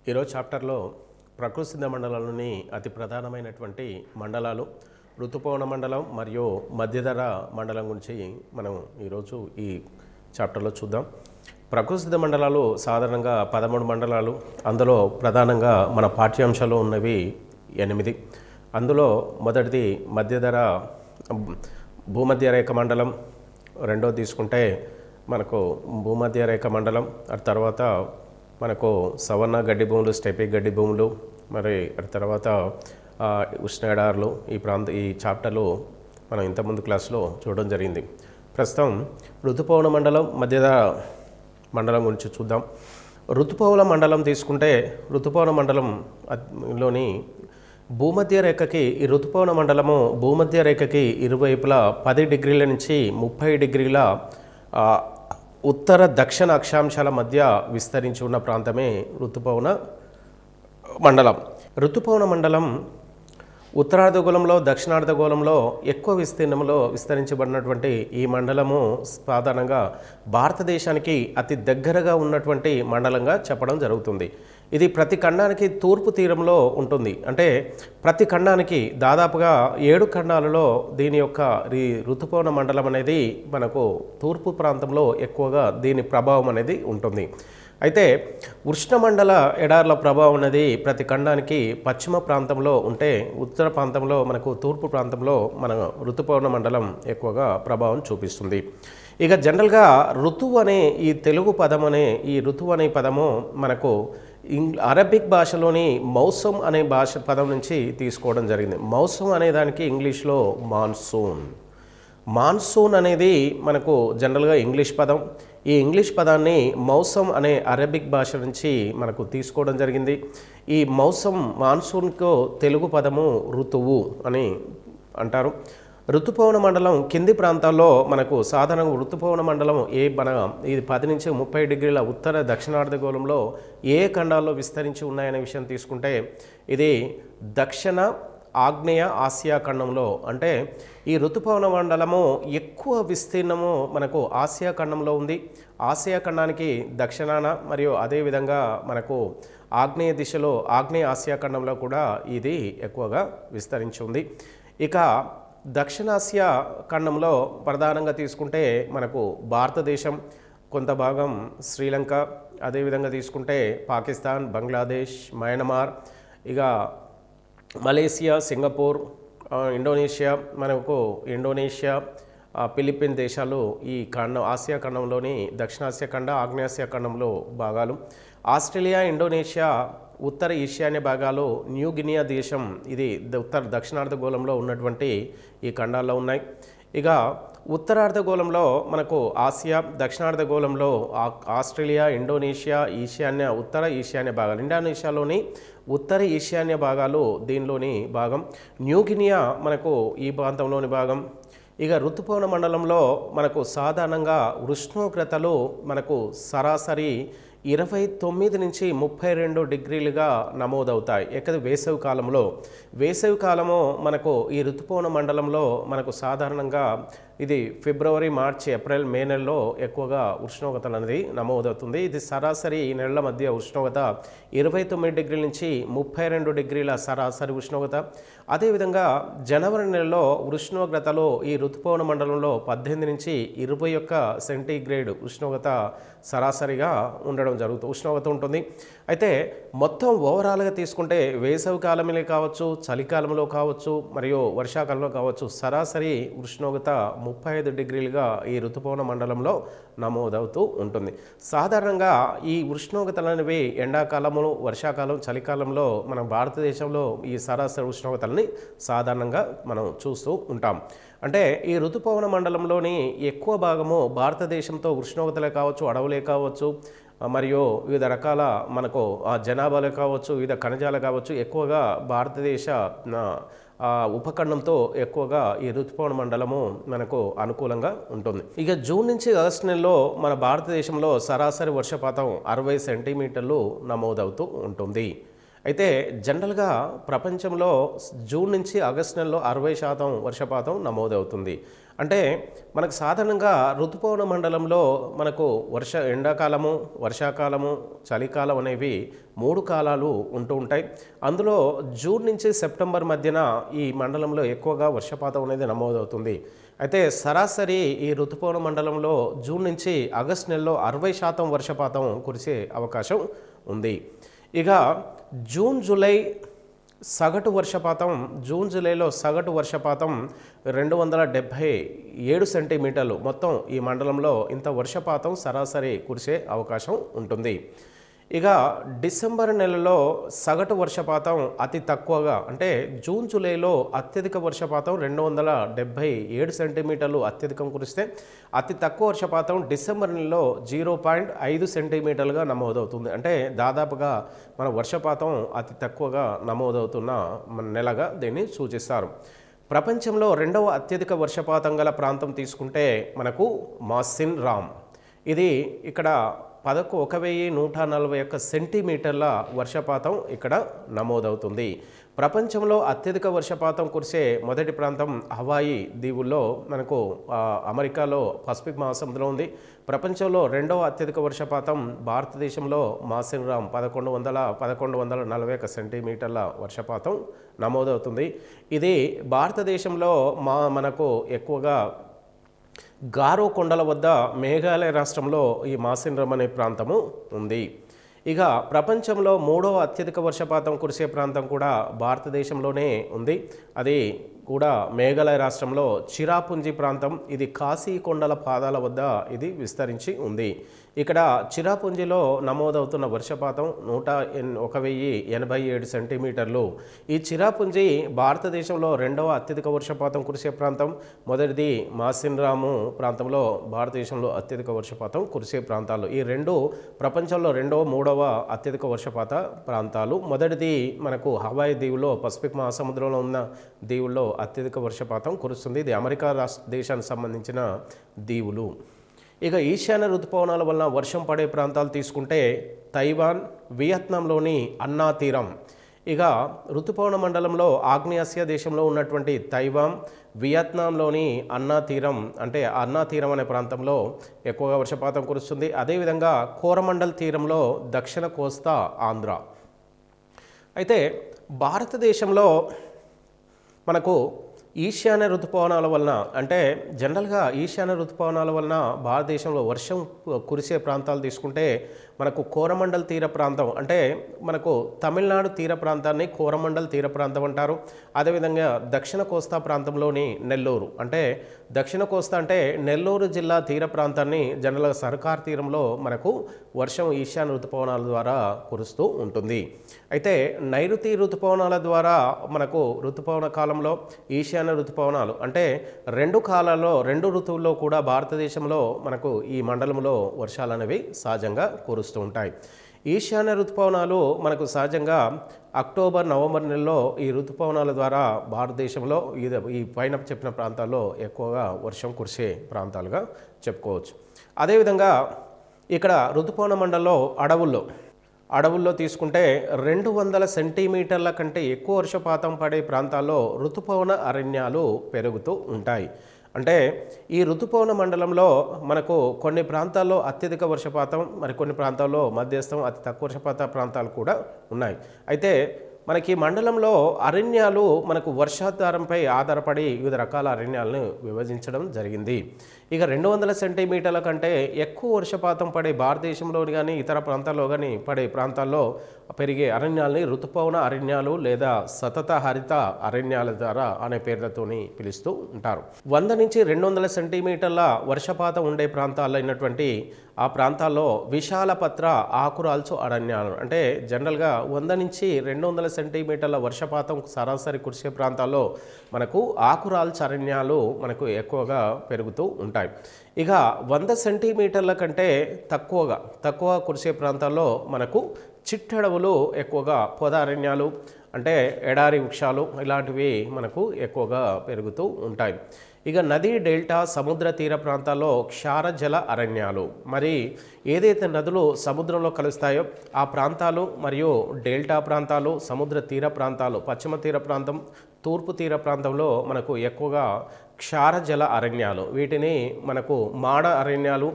ఈరోజు చాప్టర్లో ప్రకృతి సిద్ధ మండలంలోని అతి ప్రధానమైనటువంటి మండలాలు ఋతుపవన మండలం మరియు మధ్యధర మండలం గురించి మనం ఈరోజు ఈ చాప్టర్లో చూద్దాం. ప్రకృతి సిద్ధ మండలాలు సాధారణంగా 13 మండలాలు. అందులో ప్రధానంగా మన పాఠ్యాంశాలు ఉన్నవి 8. అందులో మొదటిది మధ్యధర భూమధ్య రేఖ మండలం, రెండో తీసుకుంటే మనకు భూమధ్య రేఖ మండలం, ఆ తర్వాత మనకు సవర్ణ గడ్డి భూములు, స్టెపీ గడ్డి భూములు, మరి తర్వాత ఉష్ణ ఎడారులు. ఈ చాప్టర్లు మనం ఇంతకుముందు క్లాస్లో చూడడం జరిగింది. ప్రస్తుతం ఋతుపవన మండలం, మధ్యధర మండలం గురించి చూద్దాం. ఋతుపవన మండలం తీసుకుంటే ఋతుపవన మండలంలోని భూమధ్య రేఖకి ఈ ఋతుపవన మండలము భూమధ్య రేఖకి ఇరువైపులా 10 డిగ్రీల నుంచి 30 డిగ్రీల ఉత్తర దక్షిణ అక్షాంశాల మధ్య విస్తరించి ఉన్న ప్రాంతమే ఋతుపవన మండలం. ఋతుపవన మండలం ఉత్తరార్ధగోళంలో, దక్షిణార్ధగోళంలో ఎక్కువ విస్తీర్ణంలో విస్తరించబడినటువంటి ఈ మండలము సాధారణంగా భారతదేశానికి అతి దగ్గరగా ఉన్నటువంటి మండలంగా చెప్పడం జరుగుతుంది. ఇది ప్రతి ఖండానికి తూర్పు తీరంలో ఉంటుంది. అంటే ప్రతి ఖండానికి దాదాపుగా 7 ఖండాలలో దీని యొక్క ఈ ఋతుపవన మండలం అనేది మనకు తూర్పు ప్రాంతంలో ఎక్కువగా దీని ప్రభావం అనేది ఉంటుంది. అయితే ఉష్ణమండల ఎడార్ల ప్రభావం అనేది ప్రతి ఖండానికి పశ్చిమ ప్రాంతంలో ఉంటే, ఉత్తర ప్రాంతంలో మనకు తూర్పు ప్రాంతంలో మన ఋతుపవన మండలం ఎక్కువగా ప్రభావం చూపిస్తుంది. ఇక జనరల్గా ఋతువు అనే ఈ తెలుగు పదం అనే ఈ ఋతువు అనే పదము మనకు అరబిక్ భాషలోని మౌసమ్ అనే పదం నుంచి తీసుకోవడం జరిగింది. మౌసమ్ అనే దానికి ఇంగ్లీష్లో మాన్సూన్. మాన్సూన్ అనేది మనకు జనరల్గా ఇంగ్లీష్ పదం. ఈ ఇంగ్లీష్ పదాన్ని మౌసమ్ అనే అరబిక్ భాష నుంచి మనకు తీసుకోవడం జరిగింది. ఈ మాన్సూన్కు తెలుగు పదము ఋతువు అని అంటారు. ఋతుపవన మండలం కింది ప్రాంతాల్లో మనకు సాధారణంగా ఋతుపవన మండలం ఇది 10 నుంచి 30 డిగ్రీల ఉత్తర దక్షిణార్ధగోళంలో ఏ ఖండాల్లో విస్తరించి ఉన్నాయనే విషయం తీసుకుంటే, ఇది దక్షిణ ఆగ్నేయ ఆసియా ఖండంలో, అంటే ఈ ఋతుపవన మండలము ఎక్కువ విస్తీర్ణము మనకు ఆసియా ఖండంలో ఉంది. ఆసియా ఖండానికి దక్షిణాన మరియు అదేవిధంగా మనకు ఆగ్నేయ దిశలో ఆగ్నేయ ఆసియా ఖండంలో కూడా ఇది ఎక్కువగా విస్తరించి ఉంది. ఇక దక్షిణాసియా ఖండంలో ప్రధానంగా తీసుకుంటే మనకు భారతదేశం, కొంత భాగం శ్రీలంక, అదేవిధంగా తీసుకుంటే పాకిస్తాన్, బంగ్లాదేశ్, మయన్మార్, ఇక Malaysia, Singapore, Indonesia, Indonesia, Philippine దేశాలు ఈ ఆసియా ఖండంలోని దక్షిణాసియా ఖండ, ఆగ్నేయాసియా ఖండంలో భాగాలు. ఆస్ట్రేలియా, ఇండోనేషియా ఉత్తర ఈశాన్య భాగాలు, న్యూ గినియా దేశం ఇది ఉత్తర దక్షిణార్ధగోళంలో ఉన్నటువంటి ఈ ఖండాల్లో ఉన్నాయి. ఇక ఉత్తరార్ధగోళంలో మనకు ఆసియా, దక్షిణార్ధగోళంలో ఆస్ట్రేలియా, ఇండోనేషియా, ఉత్తర ఈశాన్య భాగాలు. ఇండోనేషియాలోని ఉత్తర ఈశాన్య భాగాలు దీనిలోని భాగం. న్యూ గినియా మనకు ఈ ప్రాంతంలోని భాగం. ఇక ఋతుపవన మండలంలో మనకు సాధారణంగా ఉష్ణోగ్రతలు మనకు సరాసరి 29 నుంచి 32 డిగ్రీలుగా నమోదవుతాయి. వేసవి కాలంలో. వేసవి కాలము మనకు ఈ ఋతుపవన మండలంలో మనకు సాధారణంగా ఇది ఫిబ్రవరి, మార్చి, ఏప్రిల్, మే నెలలో ఎక్కువగా ఉష్ణోగ్రత అనేది నమోదవుతుంది. ఇది సరాసరి ఈ నెలల మధ్య ఉష్ణోగ్రత 29 డిగ్రీల నుంచి 32 డిగ్రీల సరాసరి ఉష్ణోగ్రత. అదేవిధంగా జనవరి నెలలో ఉష్ణోగ్రతలో ఈ ఋతుపవన మండలంలో 18 నుంచి 21 సెంటీగ్రేడ్ ఉష్ణోగ్రత సరాసరిగా ఉండడం ఉష్ణోగ్రత ఉంటుంది. అయితే మొత్తం ఓవరాల్గా తీసుకుంటే వేసవి కాలంలో కావచ్చు, చలికాలంలో కావచ్చు, మరియు వర్షాకాలంలో కావచ్చు, సరాసరి ఉష్ణోగ్రత 35 డిగ్రీలుగా ఈ ఋతుపవన మండలంలో నమోదవుతూ ఉంటుంది. సాధారణంగా ఈ ఉష్ణోగ్రతలు అనేవి ఎండాకాలము, వర్షాకాలం, చలికాలంలో మన భారతదేశంలో ఈ సరాసరి ఉష్ణోగ్రతలని సాధారణంగా మనం చూస్తూ ఉంటాం. అంటే ఈ ఋతుపవన మండలంలోని ఎక్కువ భాగము భారతదేశంతో ఉష్ణోగ్రతలే కావచ్చు, అడవులే కావచ్చు, మరియు వివిధ రకాల మనకు జనాభాలు కావచ్చు, వివిధ ఖనిజాలు కావచ్చు, ఎక్కువగా భారతదేశ ఉపఖండంతో ఎక్కువగా ఈ ఋతుపవన మండలము మనకు అనుకూలంగా ఉంటుంది. ఇక జూన్ నుంచి ఆగస్టు నెలలో మన భారతదేశంలో సరాసరి వర్షపాతం 60 సెంటీమీటర్లు నమోదవుతూ ఉంటుంది. అయితే జనరల్గా ప్రపంచంలో జూన్ నుంచి ఆగస్టు నెలలో 60% వర్షపాతం నమోదవుతుంది. అంటే మనకు సాధారణంగా ఋతుపవన మండలంలో మనకు ఎండాకాలము, వర్షాకాలము, చలికాలం అనేవి 3 కాలాలు ఉంటూ ఉంటాయి. అందులో జూన్ నుంచి సెప్టెంబర్ మధ్యన ఈ మండలంలో ఎక్కువగా వర్షపాతం అనేది నమోదవుతుంది. అయితే సరాసరి ఈ ఋతుపవన మండలంలో జూన్ నుంచి ఆగస్టు నెలలో 60% వర్షపాతం కురిసే అవకాశం ఉంది. ఇక జూన్ జూలై సగటు వర్షపాతం, జూన్ జూలైలో సగటు వర్షపాతం 277 సెంటీమీటర్లు. మొత్తం ఈ మండలంలో ఇంత వర్షపాతం సరాసరి కురిసే అవకాశం ఉంటుంది. ఇక డిసెంబర్ నెలలో సగటు వర్షపాతం అతి తక్కువగా, అంటే జూన్ జూలైలో అత్యధిక వర్షపాతం 277 సెంటీమీటర్లు అత్యధికం కురిస్తే, అతి తక్కువ వర్షపాతం డిసెంబర్ నెలలో 0.5 సెంటీమీటర్లుగా నమోదవుతుంది. అంటే దాదాపుగా మన వర్షపాతం అతి తక్కువగా నమోదవుతున్న నెలగా దీన్ని సూచిస్తారు. ప్రపంచంలో రెండవ అత్యధిక వర్షపాతం గల ప్రాంతం తీసుకుంటే మనకు మాసిన్ రామ్. ఇది ఇక్కడ 1141 సెంటీమీటర్ల వర్షపాతం ఇక్కడ నమోదవుతుంది. ప్రపంచంలో అత్యధిక వర్షపాతం కురిసే మొదటి ప్రాంతం హవాయి దీవుల్లో మనకు అమెరికాలో పసిఫిక్ మహాసముద్రం ఉంది. ప్రపంచంలో రెండవ అత్యధిక వర్షపాతం భారతదేశంలో మాసిన్ రామ్ 1141 సెంటీమీటర్ల వర్షపాతం నమోదవుతుంది. ఇది భారతదేశంలో మనకు ఎక్కువగా గారో కొండల వద్ద మేఘాలయ రాష్ట్రంలో ఈ మాసిన్ రామ్ అనే ప్రాంతము ఉంది. ఇక ప్రపంచంలో 3వ అత్యధిక వర్షపాతం కురిసే ప్రాంతం కూడా భారతదేశంలోనే ఉంది. అది కూడా మేఘాలయ రాష్ట్రంలో చిరాపుంజి ప్రాంతం. ఇది కాశీ కొండల పాదాల వద్ద ఇది విస్తరించి ఉంది. ఇక్కడ చిరాపుంజిలో నమోదవుతున్న వర్షపాతం 1087 సెంటీమీటర్లు. ఈ చిరాపుంజి భారతదేశంలో రెండవ అత్యధిక వర్షపాతం కురిసే ప్రాంతం. మొదటిది మాసిన్ రాము ప్రాంతంలో భారతదేశంలో అత్యధిక వర్షపాతం కురిసే ప్రాంతాలు. ఈ రెండు ప్రపంచంలో రెండవ, మూడవ అత్యధిక వర్షపాత ప్రాంతాలు. మొదటిది మనకు హవాయి దీవులో పసిఫిక్ మహాసముద్రంలో ఉన్న దీవుల్లో అత్యధిక వర్షపాతం కురుస్తుంది. ఇది అమెరికా దేశానికి సంబంధించిన దీవులు. ఇక ఈశాన్య ఋతుపవనాల వలన వర్షం పడే ప్రాంతాలు తీసుకుంటే తైవాన్, వియత్నాంలోని అన్నా తీరం. ఇక ఋతుపవన మండలంలో ఆగ్నేయాసియా దేశంలో ఉన్నటువంటి తైవాన్, వియత్నాంలోని అన్నా తీరం, అంటే అన్నా తీరం అనే ప్రాంతంలో ఎక్కువగా వర్షపాతం కురుస్తుంది. అదేవిధంగా కోరమండల్ తీరంలో దక్షిణ కోస్తా ఆంధ్ర. అయితే భారతదేశంలో మనకు ఈశాన్య ఋతుపవనాల వలన, అంటే జనరల్గా ఈశాన్య ఋతుపవనాల వలన భారతదేశంలో వర్షం కురిసే ప్రాంతాలు తీసుకుంటే మనకు కోరమండల్ తీర ప్రాంతం, అంటే మనకు తమిళనాడు తీర ప్రాంతాన్ని కోరమండల్ తీర ప్రాంతం అంటారు. అదేవిధంగా దక్షిణ కోస్తా ప్రాంతంలోని నెల్లూరు, అంటే దక్షిణ కోస్తా అంటే నెల్లూరు జిల్లా తీర ప్రాంతాన్ని జనరల్గా సర్కార్ తీరంలో మనకు వర్షం ఈశాన్య ఋతుపవనాల ద్వారా కురుస్తూ ఉంటుంది. అయితే నైరుతి ఋతుపవనాల ద్వారా మనకు ఋతుపవన కాలంలో ఈశాన్య ఋతుపవనాలు, అంటే రెండు కాలాల్లో, రెండు ఋతువుల్లో కూడా భారతదేశంలో మనకు ఈ మండలంలో వర్షాలు అనేవి సహజంగా కురుస్తూ ఉంటాయి. ఈశాన్య ఋతుపవనాలు మనకు సహజంగా అక్టోబర్, నవంబర్ నెలలో ఈ ఋతుపవనాల ద్వారా భారతదేశంలో ఈ పైన చెప్పిన ప్రాంతాల్లో ఎక్కువగా వర్షం కురిసే ప్రాంతాలుగా చెప్పుకోవచ్చు. అదేవిధంగా ఇక్కడ ఋతుపవన మండలంలో అడవుల్లో తీసుకుంటే 200 సెంటీమీటర్ల కంటే ఎక్కువ వర్షపాతం పడే ప్రాంతాల్లో ఋతుపవన అరణ్యాలు పెరుగుతూ ఉంటాయి. అంటే ఈ ఋతుపవన మండలంలో మనకు కొన్ని ప్రాంతాల్లో అత్యధిక వర్షపాతం, మరికొన్ని ప్రాంతాల్లో మధ్యస్థం, అతి తక్కువ వర్షపాత ప్రాంతాలు కూడా ఉన్నాయి. అయితే మనకి మండలంలో అరణ్యాలు మనకు వర్షాధారంపై ఆధారపడి వివిధ రకాల అరణ్యాలను విభజించడం జరిగింది. ఇక 200 సెంటీమీటర్ల కంటే ఎక్కువ వర్షపాతం పడే భారతదేశంలో కానీ ఇతర ప్రాంతాల్లో కానీ పడే ప్రాంతాల్లో పెరిగే అరణ్యాలని ఋతుపవన అరణ్యాలు లేదా సతత హరిత అరణ్యాల ద్వారా అనే పేర్లతోని పిలుస్తూ ఉంటారు. 100 నుంచి 200 సెంటీమీటర్ల వర్షపాతం ఉండే ప్రాంతాల్లో అయినటువంటి ఆ ప్రాంతాల్లో విశాలపత్ర ఆకురాల్చు అరణ్యాలు, అంటే జనరల్గా 100 నుంచి 200 సెంటీమీటర్ల వర్షపాతం సరాసరి కురిసే ప్రాంతాల్లో మనకు ఆకురాల్చు అరణ్యాలు మనకు ఎక్కువగా పెరుగుతూ ఉంటాయి. ఇక 100 సెంటీమీటర్ల కంటే తక్కువ కురిసే ప్రాంతాల్లో మనకు చిట్టడవులు ఎక్కువగా, పొద అరణ్యాలు అంటే ఎడారి వృక్షాలు ఇలాంటివి మనకు ఎక్కువగా పెరుగుతూ ఉంటాయి. ఇక నదీ డెల్టా సముద్ర తీర ప్రాంతాల్లో క్షారజల అరణ్యాలు. మరి ఏదైతే నదులు సముద్రంలో కలుస్తాయో ఆ ప్రాంతాలు మరియు డెల్టా ప్రాంతాలు, సముద్ర తీర ప్రాంతాలు, పశ్చిమ తీర ప్రాంతం, తూర్పు తీర ప్రాంతంలో మనకు ఎక్కువగా క్షారజల అరణ్యాలు, వీటిని మనకు మాడ అరణ్యాలు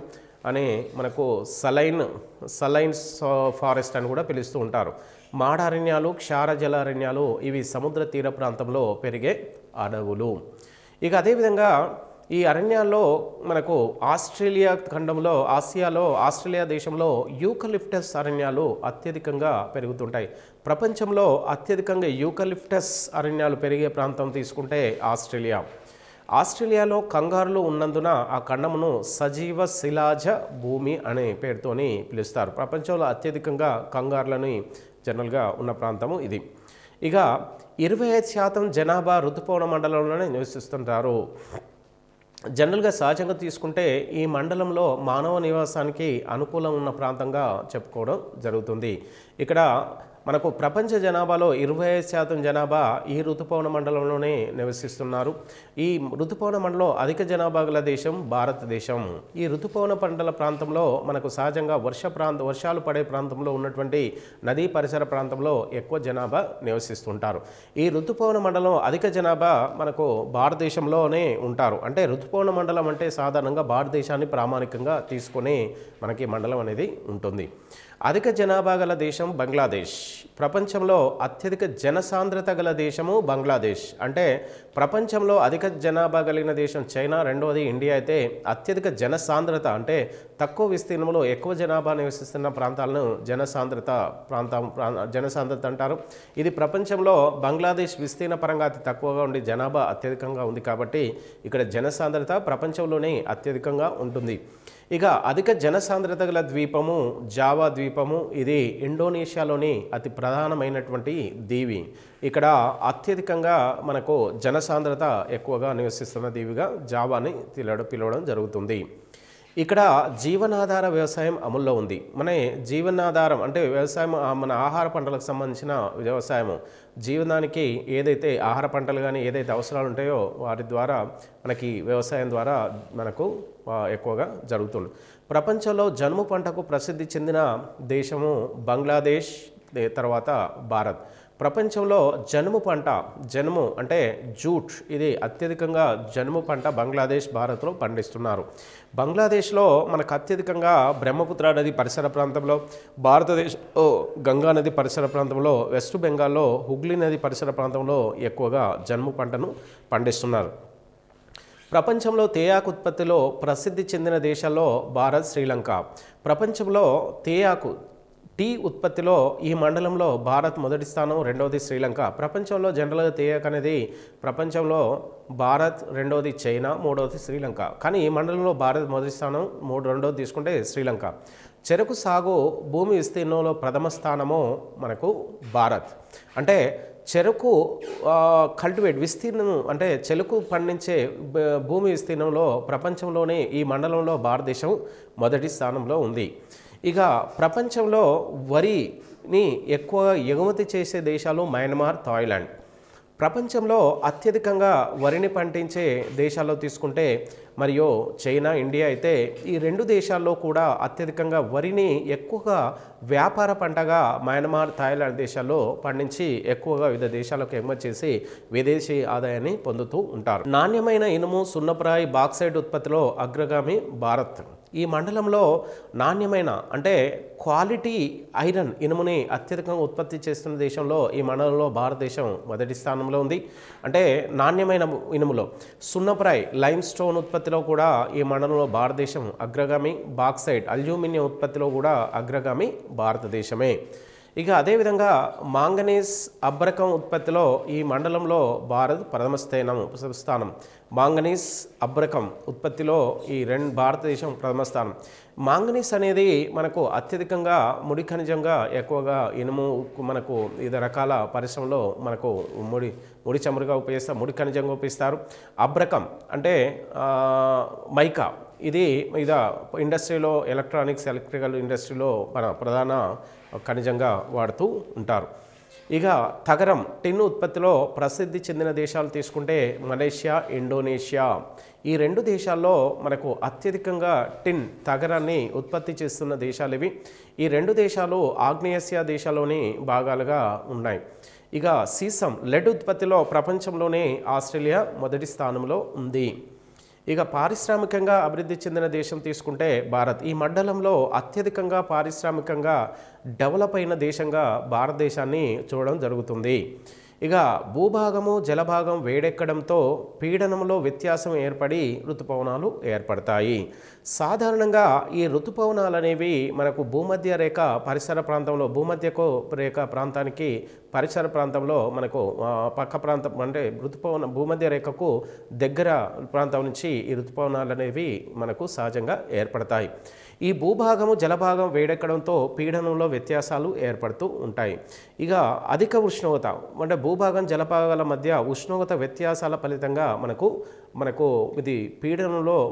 అనే మనకు సలైన్ ఫారెస్ట్ అని కూడా పిలుస్తూ ఉంటారు. మాడ అరణ్యాలు, క్షారజల అరణ్యాలు ఇవి సముద్ర తీర ప్రాంతంలో పెరిగే అడవులు. ఇక అదేవిధంగా ఈ అరణ్యాల్లో మనకు ఆస్ట్రేలియా ఖండంలో, ఆస్ట్రేలియా దేశంలో యూకలిప్టస్ అరణ్యాలు అత్యధికంగా పెరుగుతుంటాయి. ప్రపంచంలో అత్యధికంగా యూకలిప్టస్ అరణ్యాలు పెరిగే ప్రాంతం తీసుకుంటే ఆస్ట్రేలియాలో కంగారులు ఉన్నందున ఆ ఖండమును సజీవ శిలాజ భూమి అనే పేరుతోని పిలుస్తారు. ప్రపంచంలో అత్యధికంగా కంగారులని జనరల్గా ఉన్న ప్రాంతము ఇది. ఇక 25% జనాభా ఋతుపవన మండలంలోనే నివసిస్తుంటారు. జనరల్గా సహజంగా తీసుకుంటే ఈ మండలంలో మానవ నివాసానికి అనుకూలం ఉన్న ప్రాంతంగా చెప్పుకోవడం జరుగుతుంది. ఇక్కడ మనకు ప్రపంచ జనాభాలో 25% జనాభా ఈ ఋతుపవన మండలంలోనే నివసిస్తున్నారు. ఈ ఋతుపవన మండలం అధిక జనాభా గల దేశం భారతదేశం. ఈ ఋతుపవన మండల ప్రాంతంలో మనకు సహజంగా వర్షాలు పడే ప్రాంతంలో ఉన్నటువంటి నదీ పరిసర ప్రాంతంలో ఎక్కువ జనాభా నివసిస్తుంటారు. ఈ ఋతుపవన మండలం అధిక జనాభా మనకు భారతదేశంలోనే ఉంటారు. అంటే ఋతుపవన మండలం అంటే సాధారణంగా భారతదేశాన్ని ప్రామాణికంగా తీసుకొని మనకి మండలం అనేది ఉంటుంది. అధిక జనాభా గల దేశం బంగ్లాదేశ్. ప్రపంచంలో అత్యధిక జనసాంద్రత గల దేశము బంగ్లాదేశ్. అంటే ప్రపంచంలో అధిక జనాభా కలిగిన దేశం చైనా, రెండవది ఇండియా అయితే అత్యధిక జనసాంద్రత అంటే తక్కువ విస్తీర్ణంలో ఎక్కువ జనాభా నివసిస్తున్న ప్రాంతాలను జనసాంద్రత అంటారు. ఇది ప్రపంచంలో బంగ్లాదేశ్ విస్తీర్ణ పరంగా అతి తక్కువగా ఉండి జనాభా అత్యధికంగా ఉంది కాబట్టి ఇక్కడ జనసాంద్రత ప్రపంచంలోనే అత్యధికంగా ఉంటుంది. ఇక అధిక జనసాంద్రత గల ద్వీపము జావా ద్వీపము. ఇది ఇండోనేషియాలోని అతి ప్రధానమైనటువంటి దీవి. ఇక్కడ అత్యధికంగా మనకు జనసాంద్రత ఎక్కువగా నివసిస్తున్న దీవిగా జావాని పిలవడం జరుగుతుంది. ఇక్కడ జీవనాధార వ్యవసాయం అమల్లో ఉంది. మన జీవనాధారం అంటే వ్యవసాయం, మన ఆహార పంటలకు సంబంధించిన వ్యవసాయము, జీవనానికి ఏదైతే ఆహార పంటలు కానీ ఏదైతే అవసరాలు ఉంటాయో వాటి ద్వారా మనకి వ్యవసాయం ద్వారా మనకు ఎక్కువగా జరుగుతుంది. ప్రపంచంలో జనుము పంటకు ప్రసిద్ధి చెందిన దేశము బంగ్లాదేశ్, తర్వాత భారత్. ప్రపంచంలో జనుము అంటే జూట్, ఇది అత్యధికంగా జనుము పంట బంగ్లాదేశ్, భారత్లో పండిస్తున్నారు. బంగ్లాదేశ్లో మనకు అత్యధికంగా బ్రహ్మపుత్ర నది పరిసర ప్రాంతంలో, భారతదేశంలో గంగా నది పరిసర ప్రాంతంలో, వెస్ట్ బెంగాల్లో హుగ్లీ నది పరిసర ప్రాంతంలో ఎక్కువగా జనుము పంటను పండిస్తున్నారు. ప్రపంచంలో తేయాకు ఉత్పత్తిలో ప్రసిద్ధి చెందిన దేశాల్లో భారత్, శ్రీలంక. ప్రపంచంలో టీ ఉత్పత్తిలో ఈ మండలంలో భారత్ మొదటి స్థానం, రెండవది శ్రీలంక. ప్రపంచంలో జనరల్గా తేయాకు అనేది ప్రపంచంలో భారత్, రెండవది చైనా, మూడవది శ్రీలంక. కానీ ఈ మండలంలో భారత్ మొదటి స్థానం, రెండవది తీసుకుంటే శ్రీలంక. చెరకు సాగు భూమి విస్తీర్ణంలో ప్రథమ స్థానము మనకు భారత్. అంటే చెరకు కల్టివేట్ విస్తీర్ణం అంటే చెరకు పండించే భూమి విస్తీర్ణంలో ప్రపంచంలోనే ఈ మండలంలో భారతదేశం మొదటి స్థానంలో ఉంది. ఇక ప్రపంచంలో వరిని ఎక్కువ ఎగుమతి చేసే దేశాలు మయన్మార్, థాయిలాండ్. ప్రపంచంలో అత్యధికంగా వరిని పండించే దేశాల్లో తీసుకుంటే మరియు చైనా, ఇండియా అయితే ఈ రెండు దేశాల్లో కూడా అత్యధికంగా వరిని ఎక్కువగా వ్యాపార పంటగా మయన్మార్, థాయిలాండ్ దేశాల్లో పండించి ఎక్కువగా వివిధ దేశాలకు ఎగుమతి చేసి విదేశీ ఆదాయాన్ని పొందుతూ ఉంటారు. నాణ్యమైన ఇనుము, సున్నప్రాయి, బాక్సైట్ ఉత్పత్తిలో అగ్రగామి భారత్. ఈ మండలంలో నాణ్యమైన అంటే క్వాలిటీ ఐరన్ ఇనుముని అత్యధికంగా ఉత్పత్తి చేస్తున్న దేశంలో ఈ మండలంలో భారతదేశం మొదటి స్థానంలో ఉంది. అంటే నాణ్యమైన ఇనుములో సున్నప్రాయ్, లైమ్ స్టోన్ ఉత్పత్తిలో కూడా ఈ మండలంలో భారతదేశం అగ్రగామి. బాక్సైట్, అల్యూమినియం ఉత్పత్తిలో కూడా అగ్రగామి భారతదేశమే. ఇక అదేవిధంగా మాంగనీస్, అబ్రకం ఉత్పత్తిలో ఈ మండలంలో భారత్ ప్రథమ స్థానం. మాంగనీస్, అబ్రకం ఉత్పత్తిలో ఈ భారతదేశం ప్రథమ స్థానం. మాంగనీస్ అనేది మనకు అత్యధికంగా ముడి ఖనిజంగా ఎక్కువగా ఇనుము మనకు వివిధ రకాల పరిశ్రమలో మనకు ముడి చమురుగా ఉపయోగిస్తారు, ముడి ఖనిజంగా ఉపయోగిస్తారు. అబ్రకం అంటే మైకా, ఇది ఇండస్ట్రీలో ఎలక్ట్రికల్ ఇండస్ట్రీలో ప్రధాన ఖనిజంగా వాడుతూ ఉంటారు. ఇక తగరం టిన్ ఉత్పత్తిలో ప్రసిద్ధి చెందిన దేశాలు తీసుకుంటే మలేషియా, ఇండోనేషియా. ఈ 2 దేశాల్లో మనకు అత్యధికంగా టిన్ తగరాన్ని ఉత్పత్తి చేస్తున్న దేశాలు ఇవి. ఈ 2 దేశాలు ఆగ్నేయాసియా దేశాల్లోని భాగాలుగా ఉన్నాయి. ఇక సీసం లెడ్ ఉత్పత్తిలో ప్రపంచంలోనే ఆస్ట్రేలియా మొదటి స్థానంలో ఉంది. ఇక పారిశ్రామికంగా అభివృద్ధి చెందిన దేశం తీసుకుంటే భారత్. ఈ మండలంలో అత్యధికంగా పారిశ్రామికంగా డెవలప్ అయిన దేశంగా భారతదేశాన్ని చూడడం జరుగుతుంది. ఇక భూభాగము జలభాగం వేడెక్కడంతో పీడనంలో వ్యత్యాసం ఏర్పడి ఋతుపవనాలు ఏర్పడతాయి. సాధారణంగా ఈ ఋతుపవనాలు అనేవి మనకు భూమధ్య రేఖ పరిసర ప్రాంతంలో రేఖ ప్రాంతానికి పరిసర ప్రాంతంలో మనకు పక్క ప్రాంతం అంటే భూమధ్య రేఖకు దగ్గర ప్రాంతం నుంచి ఈ ఋతుపవనాలు అనేవి మనకు సహజంగా ఏర్పడతాయి. ఈ భూభాగము జలభాగం వేడెక్కడంతో పీడనంలో వ్యత్యాసాలు ఏర్పడుతూ ఉంటాయి. ఇక అధిక ఉష్ణోగ్రత అంటే భూభాగం జలభాగాల మధ్య ఉష్ణోగ్రత వ్యత్యాసాల ఫలితంగా మనకు ఇది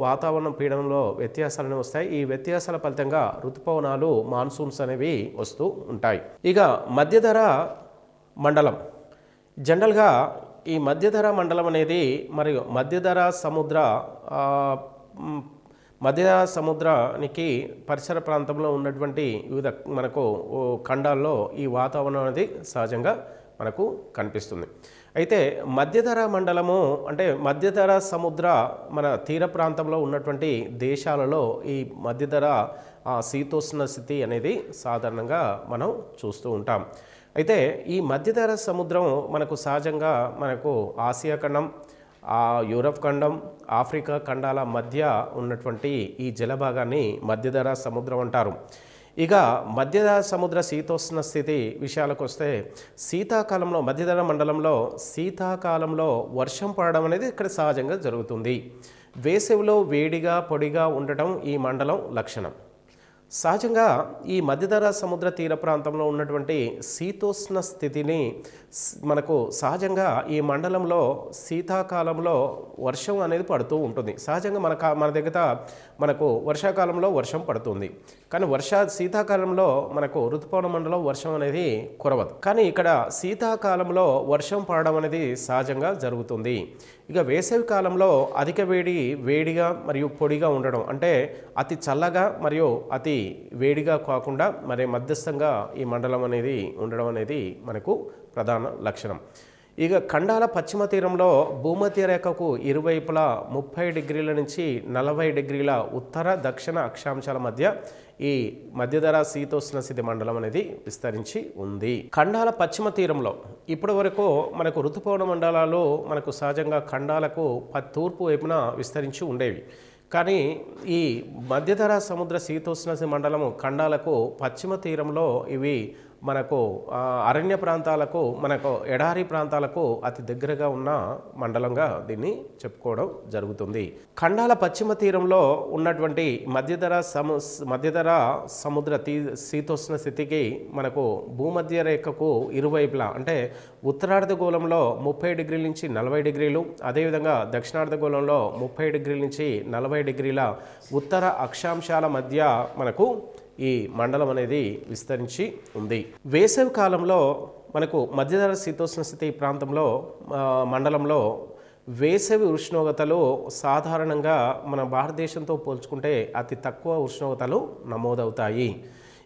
వాతావరణ పీడనంలో వ్యత్యాసాలు వస్తాయి. ఈ వ్యత్యాసాల ఫలితంగా ఋతుపవనాలు మాన్సూన్స్ అనేవి వస్తూ ఉంటాయి. ఇక మధ్యధర మండలం జనరల్గా ఈ మధ్యధర మండలం అనేది మరియు మధ్య సముద్రానికి పరిసర ప్రాంతంలో ఉన్నటువంటి వివిధ మనకు ఖండాల్లో ఈ వాతావరణం అనేది సహజంగా మనకు కనిపిస్తుంది. అయితే మధ్యధర మండలము అంటే మధ్యధర సముద్ర మన తీర ప్రాంతంలో ఉన్నటువంటి దేశాలలో ఈ మధ్యధర శీతోష్ణ స్థితి అనేది సాధారణంగా మనం చూస్తూ ఉంటాం. అయితే ఈ మధ్యధర సముద్రం మనకు సహజంగా మనకు ఆసియా ఖండం, యూరప్ ఖండం, ఆఫ్రికా ఖండాల మధ్య ఉన్నటువంటి ఈ జలభాగాన్ని మధ్యధర సముద్రం అంటారు. ఇక మధ్యధర సముద్ర శీతోష్ణ స్థితి విషయాలకు వస్తే శీతాకాలంలో మధ్యధర మండలంలో శీతాకాలంలో వర్షం పడడం అనేది ఇక్కడ సహజంగా జరుగుతుంది. వేసవిలో వేడిగా పొడిగా ఉండటం ఈ మండలం లక్షణం. సహజంగా ఈ మధ్యధర సముద్ర తీర ప్రాంతంలో ఉన్నటువంటి శీతోష్ణ స్థితిని మనకు సహజంగా ఈ మండలంలో శీతాకాలంలో వర్షం అనేది పడుతూ ఉంటుంది. సహజంగా మన దగ్గర మనకు వర్షాకాలంలో వర్షం పడుతుంది, కానీ శీతాకాలంలో మనకు ఋతుపవన మండలం వర్షం అనేది కురవదు. కానీ ఇక్కడ శీతాకాలంలో వర్షం పడడం అనేది సహజంగా జరుగుతుంది. ఇక వేసవి కాలంలో అధిక వేడిగా మరియు పొడిగా ఉండడం అంటే అతి చల్లగా మరియు అతి వేడిగా కాకుండా మరి మధ్యస్థంగా ఈ మండలం అనేది ఉండడం అనేది మనకు ప్రధాన లక్షణం. ఇక ఖండాల పశ్చిమ తీరంలో భూమధ్య రేఖకు ఇరువైపులా 30 డిగ్రీల నుంచి 40 డిగ్రీల ఉత్తర దక్షిణ అక్షాంశాల మధ్య ఈ మధ్యధర శీతోష్ణ స్థితి మండలం అనేది విస్తరించి ఉంది. ఖండాల పశ్చిమ తీరంలో ఇప్పటి వరకు మనకు ఋతుపవన మండలాలు మనకు సహజంగా ఖండాలకు తూర్పు వైపున విస్తరించి ఉండేవి. కానీ ఈ మధ్యధర సముద్ర శీతోష్ణ మండలము ఖండాలకు పశ్చిమ తీరంలో ఇవి మనకు అరణ్య ప్రాంతాలకు మనకు ఎడారి ప్రాంతాలకు అతి దగ్గరగా ఉన్న మండలంగా దీన్ని చెప్పుకోవడం జరుగుతుంది. ఖండాల పశ్చిమ తీరంలో ఉన్నటువంటి మధ్యధర సముద్ర శీతోష్ణ స్థితికి మనకు భూమధ్య రేఖకు ఇరువైపులా అంటే ఉత్తరార్ధగోళంలో 30 డిగ్రీల నుంచి 40 డిగ్రీలు, అదేవిధంగా దక్షిణార్ధగోళంలో 30 డిగ్రీల నుంచి 40 డిగ్రీల ఉత్తర అక్షాంశాల మధ్య మనకు ఈ మండలం అనేది విస్తరించి ఉంది. వేసవి కాలంలో మనకు మధ్యధర శీతోష్ణ స్థితి ప్రాంతంలో మండలంలో వేసవి ఉష్ణోగ్రతలు సాధారణంగా మన భారతదేశంతో పోల్చుకుంటే అతి తక్కువ ఉష్ణోగ్రతలు నమోదవుతాయి.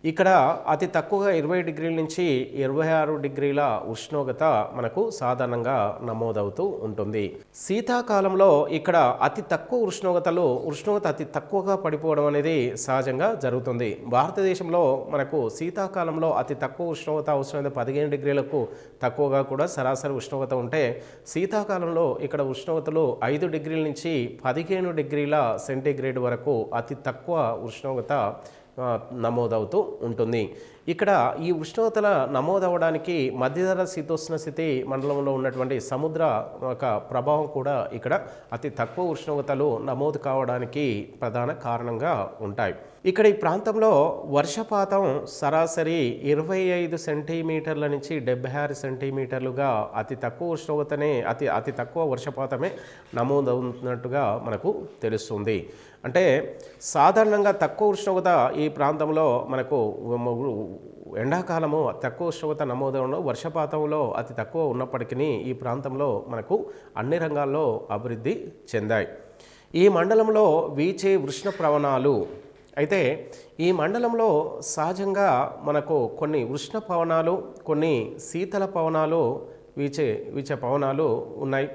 ఇక్కడ అతి తక్కువగా 20 డిగ్రీల నుంచి 26 డిగ్రీల ఉష్ణోగ్రత మనకు సాధారణంగా నమోదవుతూ ఉంటుంది. శీతాకాలంలో ఇక్కడ అతి తక్కువ ఉష్ణోగ్రత అతి తక్కువగా పడిపోవడం అనేది సహజంగా జరుగుతుంది. భారతదేశంలో మనకు శీతాకాలంలో అతి తక్కువ ఉష్ణోగ్రత అవసరమైతే 15 డిగ్రీలకు తక్కువగా కూడా సరాసరి ఉష్ణోగ్రత ఉంటే, శీతాకాలంలో ఇక్కడ ఉష్ణోగ్రతలు 5 డిగ్రీల నుంచి 15 డిగ్రీల సెంటీగ్రేడ్ వరకు అతి తక్కువ ఉష్ణోగ్రత నమోదవుతూ ఉంటుంది. ఇక్కడ ఈ ఉష్ణోగ్రతల నమోదవడానికి మధ్యధర శీతోష్ణ స్థితి మండలంలో ఉన్నటువంటి సముద్ర ప్రభావం కూడా ఇక్కడ అతి తక్కువ ఉష్ణోగ్రతలు నమోదు కావడానికి ప్రధాన కారణంగా ఉంటాయి. ఇక్కడ ఈ ప్రాంతంలో వర్షపాతం సరాసరి 25 సెంటీమీటర్ల నుంచి 76 సెంటీమీటర్లుగా అతి తక్కువ ఉష్ణోగ్రతనే అతి తక్కువ వర్షపాతమే నమోదవుతున్నట్టుగా మనకు తెలుస్తుంది. అంటే సాధారణంగా తక్కువ ఉష్ణోగ్రత ఈ ప్రాంతంలో మనకు ఎండాకాలము తక్కువ ఉష్ణోగ్రత నమోదవడం, వర్షపాతంలో అతి తక్కువ ఉన్నప్పటికీ ఈ ప్రాంతంలో మనకు అన్ని రంగాల్లో అభివృద్ధి చెందాయి. ఈ మండలంలో వీచే ఉష్ణ ప్రవణాలు అయితే ఈ మండలంలో సహజంగా మనకు కొన్ని ఉష్ణ పవనాలు, కొన్ని శీతల పవనాలు వీచే పవనాలు ఉన్నాయి.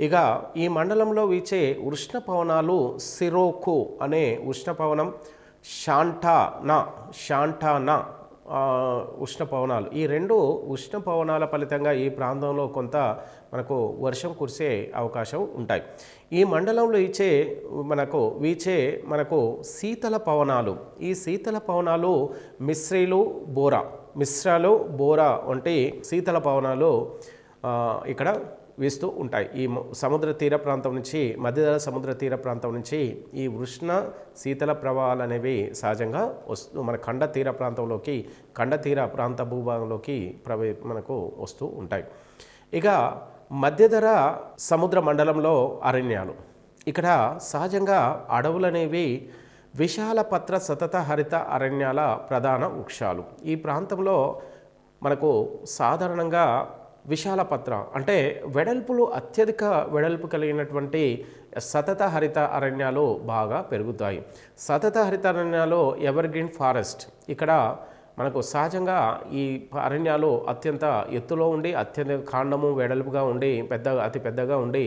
ఇక ఈ మండలంలో వీచే ఉష్ణ పవనాలు సిరోకు అనే ఉష్ణ పవనం, షాంటానా ఉష్ణ పవనాలు. ఈ రెండు ఉష్ణ పవనాల ఫలితంగా ఈ ప్రాంతంలో కొంత మనకు వర్షం కురిసే అవకాశం ఉంటాయి. ఈ మండలంలో వీచే మనకు శీతల పవనాలు. ఈ శీతల పవనాలు మిశ్రాలు బోరా వంటి శీతల పవనాలు ఇక్కడ వీస్తూ ఉంటాయి. ఈ సముద్ర తీర ప్రాంతం నుంచి, మధ్యధరా సముద్ర తీర ప్రాంతం నుంచి ఈ ఉష్ణ శీతల ప్రవాహాలు అనేవి సహజంగా మన ఖండ తీర ప్రాంత భూభాగంలోకి మనకు వస్తూ ఉంటాయి. ఇక మధ్యధరా సముద్ర మండలంలో అరణ్యాలు. ఇక్కడ సహజంగా అడవులనేవి విశాల పత్ర సతత హరిత అరణ్యాల ప్రధాన వృక్షాలు. ఈ ప్రాంతంలో మనకు సాధారణంగా విశాల పత్ర అంటే అత్యధిక వెడల్పు కలిగినటువంటి సతత హరిత అరణ్యాలు బాగా పెరుగుతాయి. సతత హరిత అరణ్యాలు ఎవర్గ్రీన్ ఫారెస్ట్. ఇక్కడ మనకు సహజంగా ఈ అరణ్యాలు అత్యంత ఎత్తులో ఉండి, అత్యంత కాండము వెడల్పుగా ఉండి, అతి పెద్దగా ఉండి,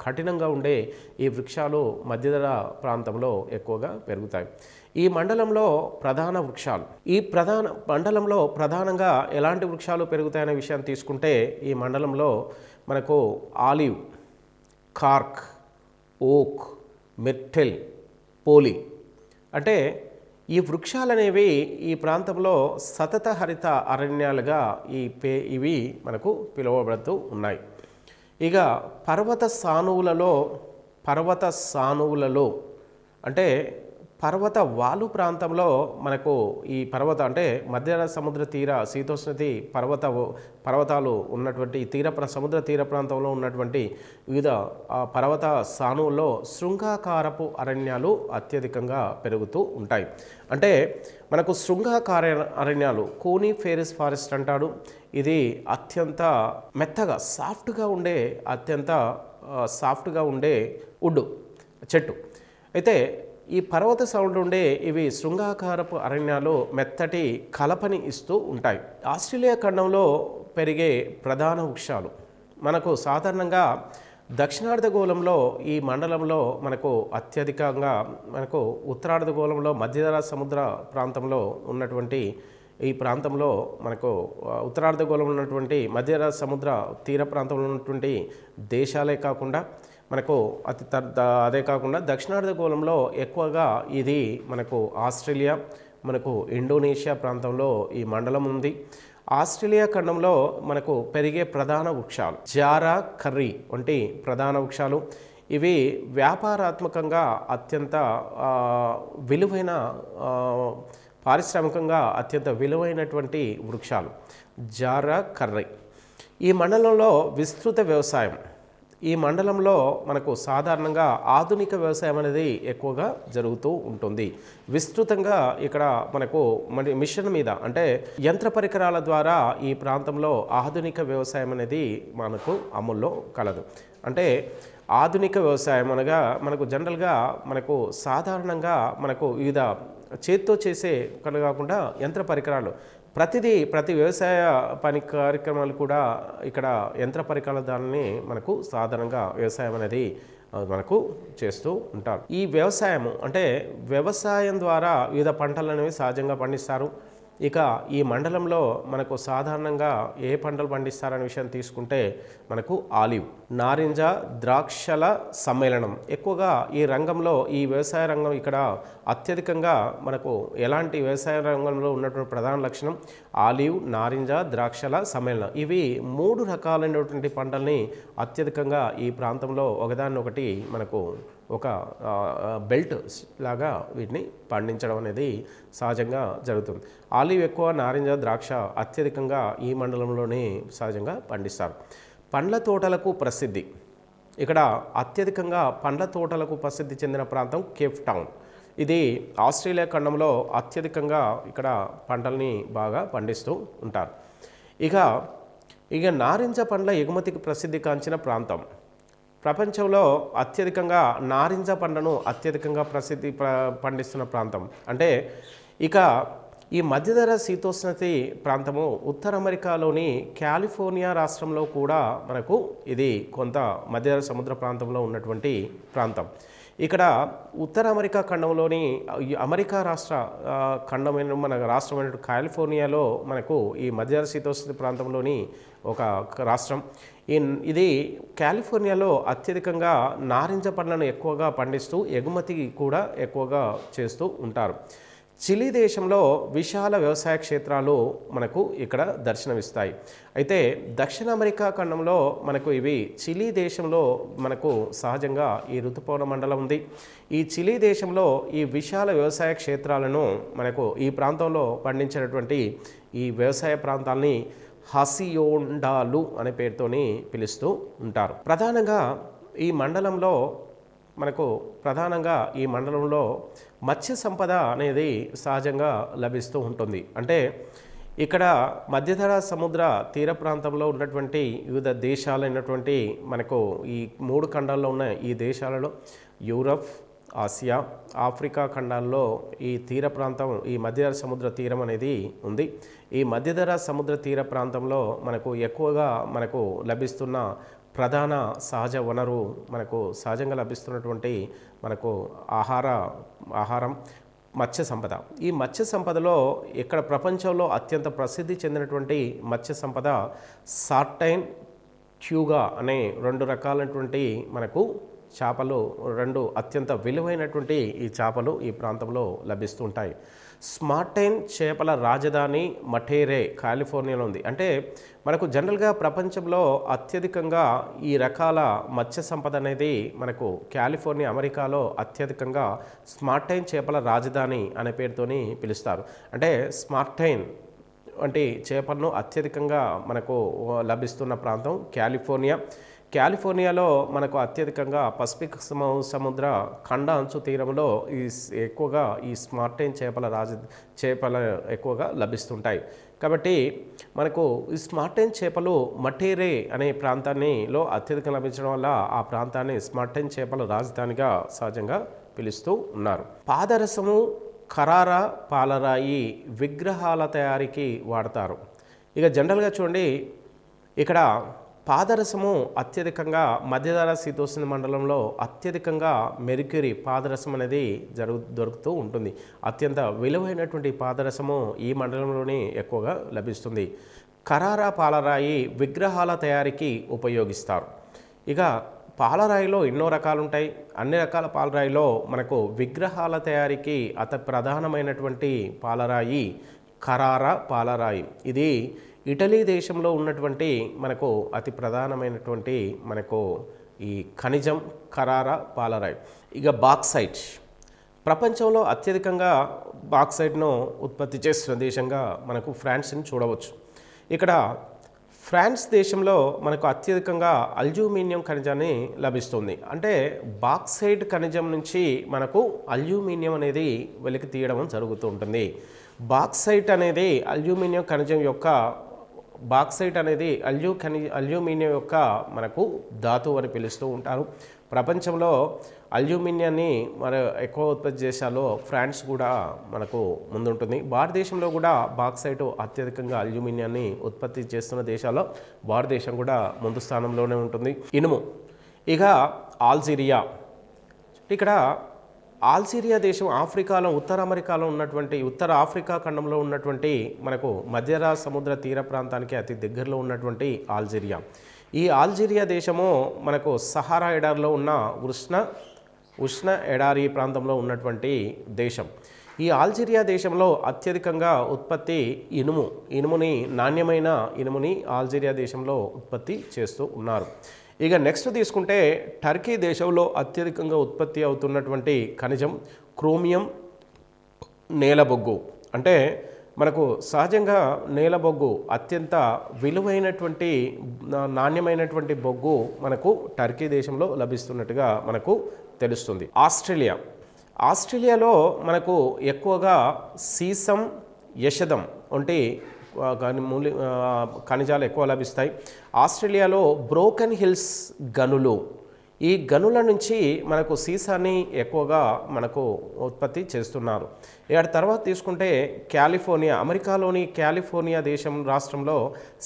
కఠినంగా ఉండే ఈ వృక్షాలు మధ్యధరా ప్రాంతంలో ఎక్కువగా పెరుగుతాయి. ఈ మండలంలో ప్రధాన వృక్షాలు, మండలంలో ప్రధానంగా ఎలాంటి వృక్షాలు పెరుగుతాయనే విషయాన్ని తీసుకుంటే ఈ మండలంలో మనకు ఆలివ్, కార్క్, ఓక్, మిర్టిల్, పోలి అంటే ఈ వృక్షాలనేవి ఈ ప్రాంతంలో సతత హరిత అరణ్యాలుగా ఇవి మనకు పిలువబడుతూ ఉన్నాయి. ఇక పర్వత సానువులలో అంటే పర్వత వాలు ప్రాంతంలో మనకు ఈ అంటే మధ్య సముద్ర తీర శీతోష్ణతి పర్వతాలు ఉన్నటువంటి సముద్ర తీర ప్రాంతంలో ఉన్నటువంటి వివిధ పర్వత సానువుల్లో శృంగాకారపు అరణ్యాలు అత్యధికంగా పెరుగుతూ ఉంటాయి. అంటే మనకు శృంగాకార అరణ్యాలు కోనిఫెరస్ ఫారెస్ట్ అంటాడు. ఇది అత్యంత మెత్తగా సాఫ్ట్గా ఉండే వుడ్ చెట్టు. అయితే ఈ పర్వత సౌండ్ ఉండే ఇవి శృంగాకారపు అరణ్యాలు మెత్తటి కలపని ఇస్తూ ఉంటాయి. ఆస్ట్రేలియా ఖండంలో పెరిగే ప్రధాన వృక్షాలు మనకు సాధారణంగా దక్షిణార్ధగోళంలో ఈ మండలంలో మనకు అత్యధికంగా ఉత్తరార్ధగోళంలో మధ్యధరా సముద్ర ప్రాంతంలో ఉన్నటువంటి ఈ ప్రాంతంలో మనకు ఉత్తరార్ధగోళంలో ఉన్నటువంటి మధ్యధరా సముద్ర తీర ప్రాంతంలో ఉన్నటువంటి దేశాలే కాకుండా మనకు అదే కాకుండా దక్షిణార్ధగోళంలో ఎక్కువగా ఇది మనకు ఆస్ట్రేలియా, మనకు ఇండోనేషియా ప్రాంతంలో ఈ మండలం ఉంది. ఆస్ట్రేలియా ఖండంలో మనకు పెరిగే ప్రధాన వృక్షాలు జారా, కర్రీ వంటి ప్రధాన వృక్షాలు. ఇవి వ్యాపారాత్మకంగా అత్యంత విలువైన పారిశ్రామికంగా అత్యంత విలువైనటువంటి వృక్షాలు జారా, కర్రీ. ఈ మండలంలో విస్తృత వ్యవసాయం. ఈ మండలంలో మనకు సాధారణంగా ఆధునిక వ్యవసాయం అనేది ఎక్కువగా జరుగుతూ ఉంటుంది. విస్తృతంగా ఇక్కడ మనకు మిషన్ మీద అంటే యంత్ర పరికరాల ద్వారా ఈ ప్రాంతంలో ఆధునిక వ్యవసాయం అనేది మనకు అమల్లో కలదు. అంటే ఆధునిక వ్యవసాయం అనగా మనకు జనరల్గా మనకు సాధారణంగా మనకు వివిధ చేత్తో చేసే కాకుండా యంత్ర పరికరాలు ప్రతి వ్యవసాయ పని కార్యక్రమాలు కూడా ఇక్కడ యంత్ర పరికరాల దాన్ని మనకు సాధారణంగా వ్యవసాయం అనేది మనకు చేస్తూ ఉంటారు. ఈ వ్యవసాయం అంటే వ్యవసాయం ద్వారా వివిధ పంటలు అనేవి సహజంగా పండిస్తారు. ఇక ఈ మండలంలో మనకు సాధారణంగా ఏ పంటలు పండిస్తారనే విషయం తీసుకుంటే మనకు ఆలివ్, నారింజ, ద్రాక్షల సమ్మేళనం ఎక్కువగా ఈ రంగంలో ఈ వ్యవసాయ రంగం ఇక్కడ అత్యధికంగా మనకు ఎలాంటి వ్యవసాయ రంగంలో ఉన్నటువంటి ప్రధాన లక్షణం ఆలివ్, నారింజ, ద్రాక్షల సమ్మేళనం. ఇవి 3 రకాలైనటువంటి పంటల్ని అత్యధికంగా ఈ ప్రాంతంలో ఒకదాన్నొకటి మనకు ఒక బెల్ట్ లాగా వీటిని పండించడం అనేది సహజంగా జరుగుతుంది. ఆలివ్ ఎక్కువ, నారింజ, ద్రాక్ష అత్యధికంగా ఈ మండలంలోనే సహజంగా పండిస్తారు. పండ్ల తోటలకు ప్రసిద్ధి. ఇక్కడ అత్యధికంగా పండ్ల తోటలకు ప్రసిద్ధి చెందిన ప్రాంతం కేప్ టౌన్. ఇది ఆస్ట్రేలియా ఖండంలో అత్యధికంగా ఇక్కడ పంటల్ని బాగా పండిస్తూ ఉంటారు. ఇక నారింజ పండ్ల ఎగుమతికి ప్రసిద్ధి కాంచిన ప్రాంతం. ప్రపంచంలో అత్యధికంగా నారింజ పండ్లను అత్యధికంగా పండిస్తున్న ప్రాంతం అంటే ఇక ఈ మధ్యధర శీతోష్ణతి ప్రాంతము ఉత్తర అమెరికాలోని కాలిఫోర్నియా రాష్ట్రంలో కూడా మనకు ఇది కొంత మధ్యధర సముద్ర ప్రాంతంలో ఉన్నటువంటి ప్రాంతం. ఇక్కడ ఉత్తర అమెరికా ఖండంలోని అమెరికా రాష్ట్ర ఖండమైన మన రాష్ట్రమైన కాలిఫోర్నియాలో మనకు ఈ మధ్యధర శీతోష్ణ ప్రాంతంలోని ఒక రాష్ట్రం. ఇది కాలిఫోర్నియాలో అత్యధికంగా నారింజ పండ్లను ఎక్కువగా పండిస్తూ ఎగుమతి కూడా ఎక్కువగా చేస్తూ ఉంటారు. చిలీ దేశంలో విశాల వ్యవసాయ క్షేత్రాలు మనకు ఇక్కడ దర్శనమిస్తాయి. అయితే దక్షిణ అమెరికా ఖండంలో మనకు ఇవి చిలీ దేశంలో మనకు సహజంగా ఈ ఋతుపవన మండలం ఉంది. ఈ చిలీ దేశంలో ఈ విశాల వ్యవసాయ క్షేత్రాలను మనకు ఈ ప్రాంతంలో పండించినటువంటి ఈ వ్యవసాయ ప్రాంతాలని హసియోండాలు అనే పేరుతోని పిలుస్తూ ఉంటారు. ప్రధానంగా ఈ మండలంలో మత్స్య సంపద అనేది సహజంగా లభిస్తూ ఉంటుంది. అంటే ఇక్కడ మధ్యధర సముద్ర తీర ప్రాంతంలో ఉన్నటువంటి వివిధ దేశాలైనటువంటి మనకు ఈ 3 ఖండాల్లో ఉన్న ఈ దేశాలలో యూరప్, ఆసియా, ఆఫ్రికా ఖండాల్లో ఈ తీర ప్రాంతం ఈ మధ్యధర సముద్ర తీరం అనేది ఉంది. ఈ మధ్యధర సముద్ర తీర ప్రాంతంలో మనకు ఎక్కువగా లభిస్తున్న ప్రధాన సహజ వనరు మనకు సహజంగా లభిస్తున్నటువంటి మనకు ఆహారం మత్స్య సంపద. ఈ మత్స్య సంపదలో ఇక్కడ ప్రపంచంలో అత్యంత ప్రసిద్ధి చెందినటువంటి మత్స్య సంపద సార్టైన్, ట్యూగా అనే 2 రకాలైనటువంటి మనకు చేపలు, 2 అత్యంత విలువైనటువంటి ఈ చేపలు ఈ ప్రాంతంలో లభిస్తూ ఉంటాయి. స్మార్టైన్ చేపల రాజధాని మటేరే కాలిఫోర్నియాలో ఉంది. అంటే మనకు జనరల్గా ప్రపంచంలో అత్యధికంగా ఈ రకాల మత్స్య సంపద అనేది మనకు కాలిఫోర్నియా అమెరికాలో అత్యధికంగా స్మార్టైన్ చేపల రాజధాని అనే పేరుతోని పిలుస్తారు. అంటే స్మార్టైన్ వంటి చేపలను అత్యధికంగా మనకు లభిస్తున్న ప్రాంతం కాలిఫోర్నియాలో మనకు అత్యధికంగా పసిఫిక్ సముద్ర ఖండ అంచు తీరంలో ఎక్కువగా ఈ స్మార్టైన్ చేపల ఎక్కువగా లభిస్తుంటాయి. కాబట్టి మనకు ఈ స్మార్టైన్ చేపలు మటేరే అనే ప్రాంతాన్నిలో అత్యధికంగా లభించడం వల్ల ఆ ప్రాంతాన్ని స్మార్టైన్ చేపల రాజధానిగా సహజంగా పిలుస్తూ ఉన్నారు. పాదరసము, కరార, పాలరాయి విగ్రహాల తయారీకి వాడతారు. ఇక జనరల్గా చూడండి, ఇక్కడ పాదరసము అత్యధికంగా మధ్యధర శీతోష్ణ మండలంలో అత్యధికంగా మెర్క్యూరీ పాదరసం అనేది దొరుకుతూ ఉంటుంది. అత్యంత విలువైనటువంటి పాదరసము ఈ మండలంలోనే ఎక్కువగా లభిస్తుంది. కరార, పాలరాయి విగ్రహాల తయారీకి ఉపయోగిస్తారు. ఇక పాలరాయిలో ఎన్నో రకాలు ఉంటాయి. అన్ని రకాల పాలరాయిలో మనకు విగ్రహాల తయారీకి అతి ప్రధానమైనటువంటి పాలరాయి కరార పాలరాయి. ఇది ఇటలీ దేశంలో ఉన్నటువంటి మనకు అతి ప్రధానమైనటువంటి మనకు ఈ ఖనిజం కరార పాలరాయి. ఇక బాక్సైట్, ప్రపంచంలో అత్యధికంగా బాక్సైట్ను ఉత్పత్తి చేస్తున్న దేశంగా మనకు ఫ్రాన్స్ని చూడవచ్చు. ఇక్కడ ఫ్రాన్స్ దేశంలో మనకు అత్యధికంగా అల్యూమినియం ఖనిజాన్ని లభిస్తుంది. అంటే బాక్సైట్ ఖనిజం నుంచి మనకు అల్యూమినియం అనేది వెలికి తీయడం జరుగుతూ ఉంటుంది. బాక్సైట్ అనేది అల్యూమినియం ఖనిజం యొక్క అల్యూమినియం యొక్క మనకు ధాతువు అని పిలుస్తూ ఉంటారు. ప్రపంచంలో అల్యూమినియాన్ని ఎక్కువ ఉత్పత్తి దేశాల్లో ఫ్రాన్స్ కూడా మనకు ముందుంటుంది. భారతదేశంలో కూడా బాక్సైట్ అత్యధికంగా అల్యూమినియాన్ని ఉత్పత్తి చేస్తున్న దేశాల్లో భారతదేశం కూడా ముందు స్థానంలోనే ఉంటుంది. ఇనుము, ఇక ఆల్జీరియా. ఇక్కడ ఆల్జీరియా దేశం ఆఫ్రికాలో ఉత్తర ఆఫ్రికా ఖండంలో ఉన్నటువంటి మనకు మధ్యధరా సముద్ర తీర ప్రాంతానికి అతి దగ్గరలో ఉన్నటువంటి ఆల్జీరియా. ఈ ఆల్జీరియా దేశము మనకు సహారా ఎడారిలో ఉన్న ఉష్ణ ఎడారి ప్రాంతంలో ఉన్నటువంటి దేశం. ఈ ఆల్జీరియా దేశంలో అత్యధికంగా ఉత్పత్తి ఇనుముని నాణ్యమైన ఇనుముని ఆల్జీరియా దేశంలో ఉత్పత్తి చేస్తూ ఉన్నారు. ఇక నెక్స్ట్ తీసుకుంటే టర్కీ దేశంలో అత్యధికంగా ఉత్పత్తి అవుతున్నటువంటి ఖనిజం క్రోమియం నేలబొగ్గు. అంటే మనకు సహజంగా నేలబొగ్గు అత్యంత విలువైనటువంటి నాణ్యమైనటువంటి బొగ్గు మనకు టర్కీ దేశంలో లభిస్తున్నట్టుగా మనకు తెలుస్తుంది. ఆస్ట్రేలియాలో మనకు ఎక్కువగా సీసం యషదం వంటి ఖనిజాలు ఎక్కువ లభిస్తాయి. ఆస్ట్రేలియాలో బ్రోకెన్ హిల్స్ గనులు, ఈ గనుల నుంచి మనకు సీసాన్ని ఎక్కువగా మనకు ఉత్పత్తి చేస్తున్నారు. ఇక తర్వాత తీసుకుంటే కాలిఫోర్నియా, అమెరికాలోని కాలిఫోర్నియా రాష్ట్రంలో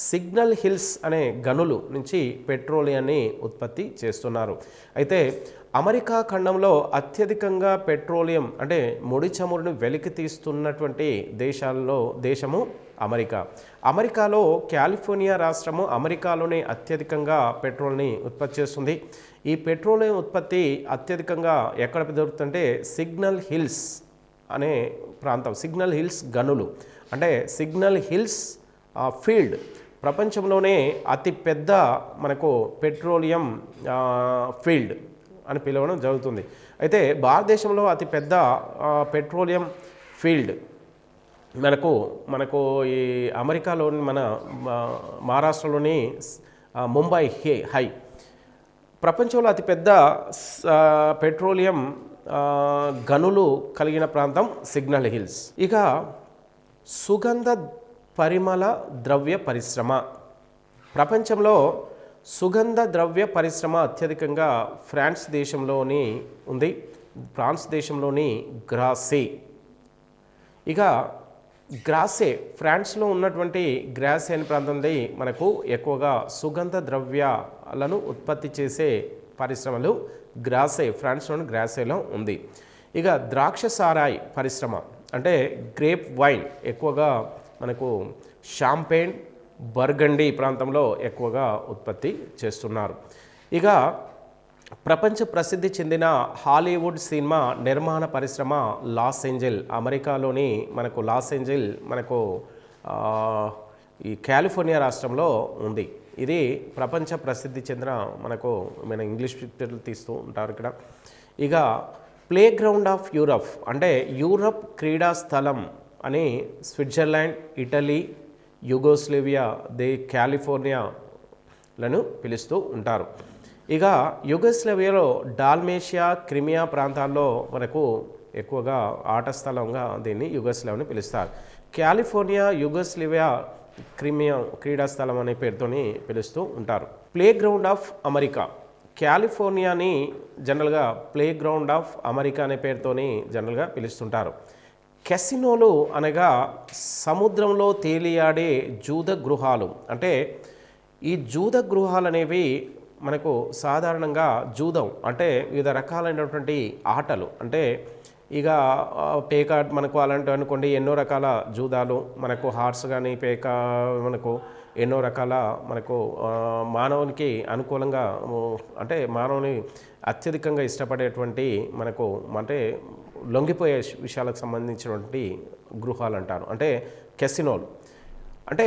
సిగ్నల్ హిల్స్ అనే గనులు నుంచి పెట్రోలియాన్ని ఉత్పత్తి చేస్తున్నారు. అయితే అమెరికా ఖండంలో అత్యధికంగా పెట్రోలియం అంటే ముడి చమురును వెలికి తీస్తున్నటువంటి దేశము అమెరికాలో కాలిఫోర్నియా రాష్ట్రము అమెరికాలోనే అత్యధికంగా పెట్రోల్ని ఉత్పత్తి చేస్తుంది. ఈ పెట్రోలియం ఉత్పత్తి అత్యధికంగా ఎక్కడ దొరుకుతుందంటే సిగ్నల్ హిల్స్ అనే ప్రాంతం, సిగ్నల్ హిల్స్ గనులు అంటే సిగ్నల్ హిల్స్ ఫీల్డ్ ప్రపంచంలోనే అతి పెద్ద మనకు పెట్రోలియం ఫీల్డ్ అని పిలవడం జరుగుతుంది. అయితే భారతదేశంలో అతిపెద్ద పెట్రోలియం ఫీల్డ్ మనకు ఈ అమెరికాలోని మన మహారాష్ట్రలోని ముంబై హై. ప్రపంచంలో అతిపెద్ద పెట్రోలియం గనులు కలిగిన ప్రాంతం సిగ్నల్ హిల్స్. ఇక సుగంధ పరిమళ ద్రవ్య పరిశ్రమ, ప్రపంచంలో సుగంధ ద్రవ్య పరిశ్రమ అత్యధికంగా ఫ్రాన్స్ దేశంలోని ఉంది. ఫ్రాన్స్ దేశంలోని గ్రాసే. ఇక గ్రాసే ఫ్రాన్స్లో ఉన్నటువంటి గ్రాసే అనే ప్రాంతం మనకు ఎక్కువగా సుగంధ ద్రవ్యాలను ఉత్పత్తి చేసే పరిశ్రమలు ఫ్రాన్స్లోని గ్రాసేలో ఉంది. ఇక ద్రాక్ష సారాయి పరిశ్రమ అంటే గ్రేప్ వైన్ ఎక్కువగా మనకు షాంపెయిన్ బర్గండీ ప్రాంతంలో ఎక్కువగా ఉత్పత్తి చేస్తున్నారు. ఇక ప్రపంచ ప్రసిద్ధి చెందిన హాలీవుడ్ సినిమా నిర్మాణ పరిశ్రమ లాస్ ఏంజెల్, అమెరికాలోని మనకు లాస్ ఏంజెల్ మనకు ఈ కాలిఫోర్నియా రాష్ట్రంలో ఉంది. ఇది ప్రపంచ ప్రసిద్ధి చెందిన మన ఇంగ్లీష్ పిక్చర్లు తీస్తూ ఉంటారు ఇక్కడ. ఇక ప్లే గ్రౌండ్ ఆఫ్ యూరప్ అంటే యూరప్ క్రీడా స్థలం అని స్విట్జర్లాండ్, ఇటలీ, యుగోస్లేవియా, కాలిఫోర్నియాలను పిలుస్తూ ఉంటారు. ఇక యుగోస్లేవియాలో డాల్మేషియా, క్రిమియా ప్రాంతాల్లో మనకు ఎక్కువగా ఆట స్థలంగా దీన్ని యుగోస్లేవియాని పిలుస్తారు. కాలిఫోర్నియా, యుగోస్లేవియా, క్రిమియా క్రీడా స్థలం అనే పేరుతోని పిలుస్తూ ఉంటారు. ప్లే గ్రౌండ్ ఆఫ్ అమెరికా, కాలిఫోర్నియాని జనరల్గా ప్లే గ్రౌండ్ ఆఫ్ అమెరికా అనే పేరుతోని జనరల్గా పిలుస్తుంటారు. కెసినోలు అనగా సముద్రంలో తేలియాడే జూద గృహాలు. అంటే ఈ జూద గృహాలు అనేవి మనకు సాధారణంగా జూదం అంటే వివిధ రకాలైనటువంటి ఆటలు, అంటే ఇక పేక మనకు అలాంటివి అనుకోండి, ఎన్నో రకాల జూదాలు మనకు హార్స్ కానీ పేక మనకు ఎన్నో రకాల మనకు మానవునికి అనుకూలంగా అంటే మానవుని అత్యధికంగా ఇష్టపడేటువంటి మనకు అంటే లొంగిపోయే విషయాలకు సంబంధించినటువంటి గృహాలు అంటారు, అంటే కెసినోలు. అంటే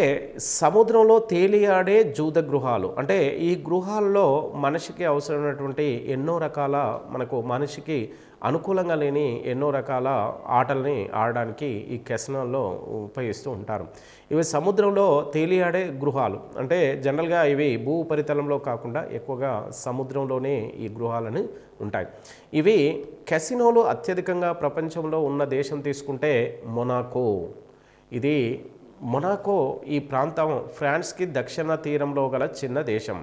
సముద్రంలో తేలియాడే జూద గృహాలు. అంటే ఈ గృహాల్లో మనిషికి అవసరమైనటువంటి ఎన్నో రకాల మనకు మనిషికి అనుకూలంగా లేని ఎన్నో రకాల ఆటల్ని ఆడడానికి ఈ కెసినోల్లో ఉపయోగిస్తూ ఉంటారు. ఇవి సముద్రంలో తేలియాడే గృహాలు. అంటే జనరల్గా ఇవి భూ ఉపరితలంలో కాకుండా ఎక్కువగా సముద్రంలోనే ఈ గృహాలని ఉంటాయి. ఇవి కెసినోలు అత్యధికంగా ప్రపంచంలో ఉన్న దేశం తీసుకుంటే మొనాకో. ఇది మొనాకో ఈ ప్రాంతం ఫ్రాన్స్కి దక్షిణ తీరంలో గల చిన్న దేశం.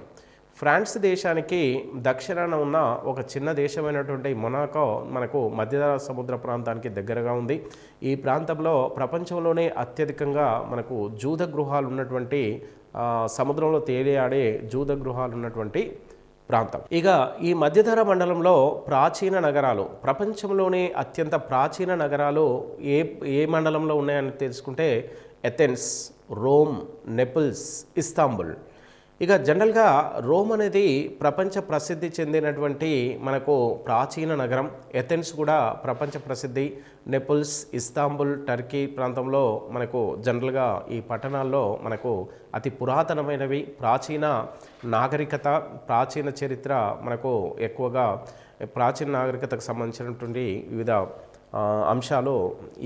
ఫ్రాన్స్ దేశానికి దక్షిణాన ఉన్న ఒక చిన్న దేశమైనటువంటి మొనాకో మనకు మధ్యధరా సముద్ర ప్రాంతానికి దగ్గరగా ఉంది. ఈ ప్రాంతంలో ప్రపంచంలోనే అత్యధికంగా మనకు జూద గృహాలు ఉన్నటువంటి సముద్రంలో తేలియాడే జూద గృహాలు ఉన్నటువంటి ప్రాంతం. ఇక ఈ మధ్యధరా మండలంలో ప్రాచీన నగరాలు, ప్రపంచంలోనే అత్యంత ప్రాచీన నగరాలు ఏ మండలంలో ఉన్నాయని తెలుసుకుంటే ఎథెన్స్, రోమ్, నెపిల్స్, ఇస్తాంబుల్. ఇక జనరల్గా రోమ్ అనేది ప్రపంచ ప్రసిద్ధి చెందినటువంటి మనకు ప్రాచీన నగరం. ఎథెన్స్ కూడా ప్రపంచ ప్రసిద్ధి. నెపుల్స్, ఇస్తాంబుల్, టర్కీ ప్రాంతంలో మనకు జనరల్గా ఈ పట్టణాల్లో మనకు అతి పురాతనమైనవి, ప్రాచీన నాగరికత, ప్రాచీన చరిత్ర మనకు ఎక్కువగా ప్రాచీన నాగరికతకు సంబంధించినటువంటి వివిధ అంశాలు